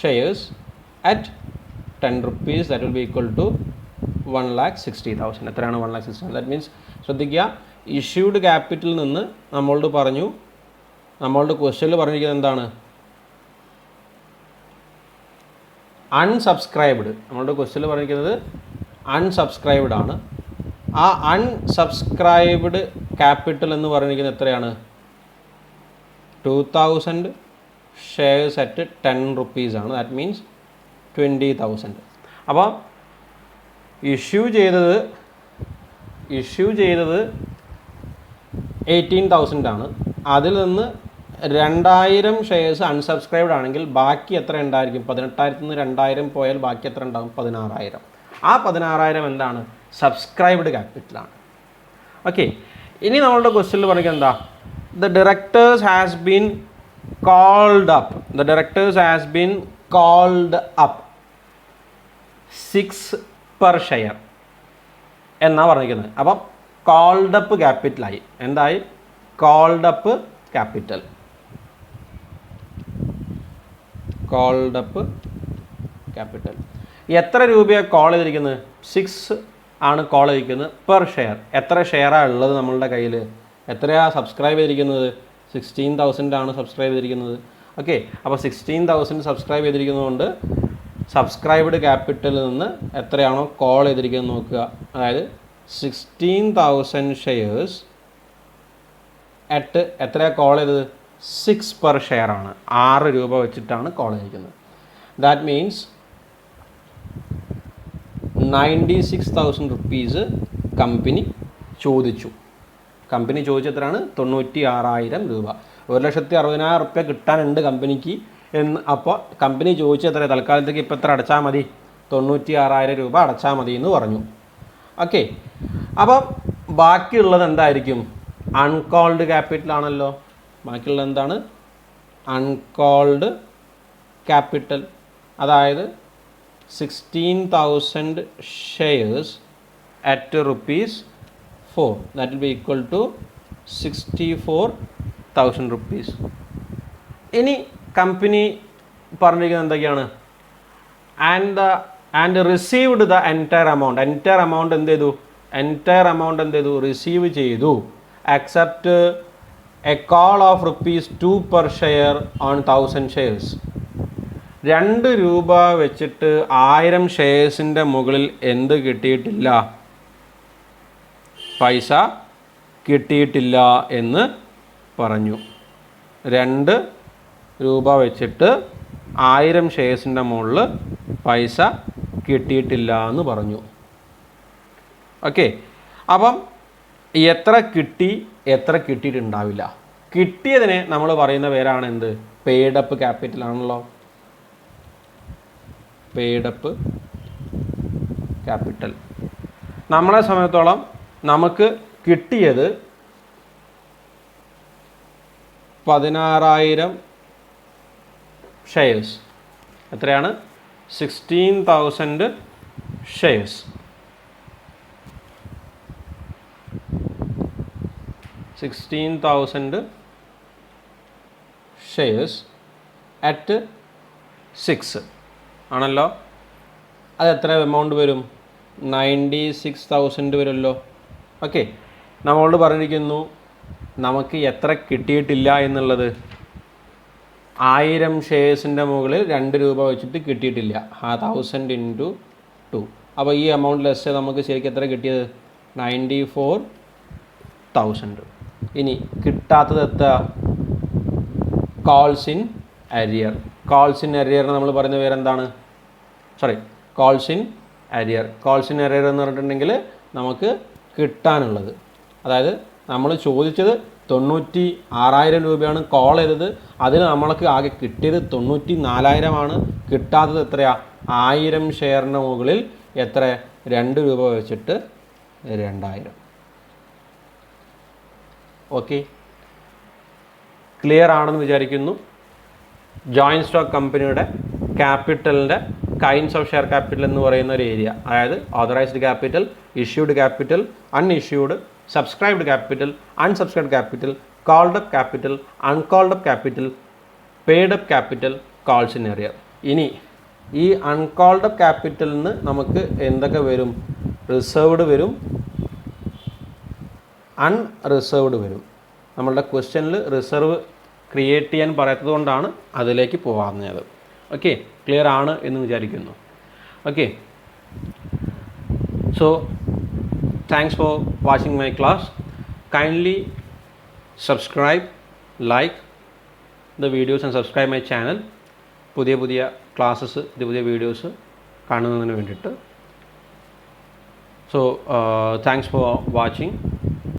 shares at 10 rupees. That will be equal to 1,60,000. എത്രയാണ്? 1,60,000. That means ശ്രദ്ധിക്കുക, ഇഷ്യൂഡ് ക്യാപിറ്റലിൽ നിന്ന് നമ്മളോട് പറഞ്ഞു, നമ്മളുടെ ക്വസ്റ്റ്യനിൽ പറഞ്ഞിരിക്കുന്നത് എന്താണ്? അൺസബ്സ്ക്രൈബ്ഡ്. നമ്മളുടെ ക്വസ്റ്റ്യനിൽ പറഞ്ഞിരിക്കുന്നത് അൺസബ്സ്ക്രൈബ്ഡ് ആണ്. ആ അൺസബ്സ്ക്രൈബ്ഡ് ക്യാപിറ്റൽ എന്ന് പറഞ്ഞിരിക്കുന്നത് എത്രയാണ്? 2000 ഷെയർസ് അറ്റ് 10 rupees ആണ്. That means 20,000. അപ്പോൾ ഇഷ്യൂ ചെയ്തത് 18,000 ആണ്. അതിൽ നിന്ന് 2000 ഷെയർസ് അൺസബ്സ്ക്രൈബ്ഡ് ആണെങ്കിൽ ബാക്കി എത്ര ഉണ്ടായിരിക്കും? 18,000 നിന്ന് 2000 പോയാൽ ബാക്കി എത്ര ഉണ്ടാകും? 16,000. ആ 16,000 എന്താണ്? സബ്സ്ക്രൈബ്ഡ് ക്യാപിറ്റലാണ്. ഓക്കെ, ഇനി നമ്മളുടെ ക്വസ്റ്റ്യനിൽ പറയുന്നത് എന്താ? The directors has been called up. The directors has been called up 6 per share എന്നാണ് പറഞ്ഞിരിക്കുന്നത്. അപ്പം കോൾഡ് അപ്പ് ക്യാപിറ്റലായി. എന്തായി? Called up capital. Called up capital. എത്ര രൂപയാണ് കോൾ ചെയ്തിരിക്കുന്നത്? 6 ആണ് കോൾ ചെയ്തിരിക്കുന്നത് പെർ ഷെയർ. എത്ര ഷെയറാണ് ഉള്ളത് നമ്മളുടെ കയ്യിൽ? എത്രയാണ് സബ്സ്ക്രൈബ് ചെയ്തിരിക്കുന്നത്? 16,000 ആണ് സബ്സ്ക്രൈബ് ചെയ്തിരിക്കുന്നത്. ഓക്കെ, അപ്പോൾ 16,000 സബ്സ്ക്രൈബ് ചെയ്തിരിക്കുന്നതുകൊണ്ട് സബ്സ്ക്രൈബ്ഡ് ക്യാപിറ്റലിൽ നിന്ന് എത്രയാണോ കോൾ ചെയ്തിരിക്കുന്നത് നോക്കുക. അതായത് 16,000 ഷെയർസ് അറ്റ് എത്രയാണ് കോൾ ചെയ്തത്? 6 per share ആണ്. 6 രൂപ വെച്ചിട്ടാണ് കോൾ ചെയ്തിരിക്കുന്നത്. ദാറ്റ് മീൻസ് 96,000 rupees കമ്പനി ചോദിച്ചു. കമ്പനി ചോദിച്ചെത്രയാണ്? 96,000 രൂപ. 1,60,60,000 റുപ്യ കിട്ടാനുണ്ട് കമ്പനിക്ക് എന്ന്. അപ്പോൾ കമ്പനി ചോദിച്ചെത്ര? തൽക്കാലത്തേക്ക് ഇപ്പോൾ എത്ര അടച്ചാൽ മതി? 96,000 രൂപ അടച്ചാൽ മതി എന്ന് പറഞ്ഞു. ഓക്കെ, അപ്പം ബാക്കിയുള്ളത് എന്തായിരിക്കും? അൺകോൾഡ് ക്യാപിറ്റൽ ആണല്ലോ. ബാക്കിയുള്ളത് എന്താണ്? Uncalled capital. അതായത് 16,000 shares at ₹4. That will be equal to 64,000 rupees. ഇനി കമ്പനി പറഞ്ഞിരിക്കുന്നത് എന്തൊക്കെയാണ്? And received the entire amount. Entire amount എന്ത് ചെയ്തു? റിസീവ് ചെയ്തു. Accept a call of ₹2 per share on 1,000 shares. 2 രൂപ വെച്ചിട്ട് 1000 ഷെയർസിൻ്റെ മുകളിൽ എന്ത് കിട്ടിയിട്ടില്ല? പൈസ കിട്ടിയിട്ടില്ല എന്ന് പറഞ്ഞു. 2 രൂപ വെച്ചിട്ട് 1000 ഷെയർസിൻ്റെ മുകളിൽ പൈസ കിട്ടിയിട്ടില്ല എന്ന് പറഞ്ഞു. ഓക്കെ, അപ്പം എത്ര കിട്ടി, എത്ര കിട്ടിയിട്ടുണ്ടാവില്ല? കിട്ടിയതിനെ നമ്മൾ പറയുന്ന പേരാണ് എന്ത്? പെയ്ഡ് അപ്പ് ക്യാപിറ്റൽ ആണല്ലോ. Paid up capital. നമ്മളെ സംബന്ധിച്ചിടത്തോളം നമുക്ക് കിട്ടിയത് 16,000 ഷെയർസ്. എത്രയാണ്? 16,000 ഷെയർസ്. 16,000 ഷെയർസ് അറ്റ് 6 ആണല്ലോ. അത് എത്ര എമൗണ്ട് വരും? 96,000 വരുമല്ലോ. ഓക്കെ, നമ്മളോട് പറഞ്ഞിരിക്കുന്നു നമുക്ക് എത്ര കിട്ടിയിട്ടില്ല എന്നുള്ളത്. 1000 ഷെയർസിൻ്റെ മുകളിൽ 2 രൂപ വെച്ചിട്ട് കിട്ടിയിട്ടില്ല. 1000 × 2. അപ്പോൾ ഈ എമൗണ്ട് ലെസ് നമുക്ക് ശരിക്കും എത്ര കിട്ടിയത്? 94,000. ഇനി കിട്ടാത്തത് എത്ര? Calls in arrear. Calls in അരിയറിന് നമ്മൾ പറയുന്ന പേരെന്താണ്? Calls in arrear. Calls in arrear എന്ന് പറഞ്ഞിട്ടുണ്ടെങ്കിൽ നമുക്ക് കിട്ടാനുള്ളത്. അതായത് നമ്മൾ ചോദിച്ചത് 96,000 രൂപയാണ് കോൾ ചെയ്തത്. അതിന് നമ്മൾക്ക് ആകെ കിട്ടിയത് 94,000 ആണ്. കിട്ടാത്തത് എത്രയാണ്? 1000 ഷെയറിന് മുകളിൽ എത്ര? 2 രൂപ വെച്ചിട്ട് 2,000. ഓക്കെ, ക്ലിയർ ആണെന്ന് വിചാരിക്കുന്നു. ജോയിൻറ്റ് സ്റ്റോക്ക് കമ്പനിയുടെ ക്യാപിറ്റലിൻ്റെ കൈൻഡ്സ് ഓഫ് ഷെയർ ക്യാപിറ്റൽ എന്ന് പറയുന്ന ഒരു ഏരിയ, അതായത് authorised capital, issued capital, unissued, subscribed capital, unsubscribed capital, called up capital, uncalled up capital, paid up capital, calls in arrear. ഇനി ഈ അൺകോൾഡ് അപ്പ് ക്യാപിറ്റലിൽ നിന്ന് നമുക്ക് എന്തൊക്കെ വരും? റിസർവ്ഡ് വരും, അൺറിസർവ്ഡ് വരും. നമ്മളുടെ ക്വസ്റ്റ്യനിൽ റിസർവ് ക്രിയേറ്റ് ചെയ്യാൻ പറയാത്തത് കൊണ്ടാണ് അതിലേക്ക് പോകാവുന്നത്. ഓക്കെ, ക്ലിയർ ആണ് എന്ന് വിചാരിക്കുന്നു. Okay, so thanks for watching my class. Kindly subscribe, like the videos and subscribe my channel. പുതിയ പുതിയ ക്ലാസ്സസ്, പുതിയ വീഡിയോസ് കാണുന്നതിന് വേണ്ടിയിട്ട്. So thanks for watching.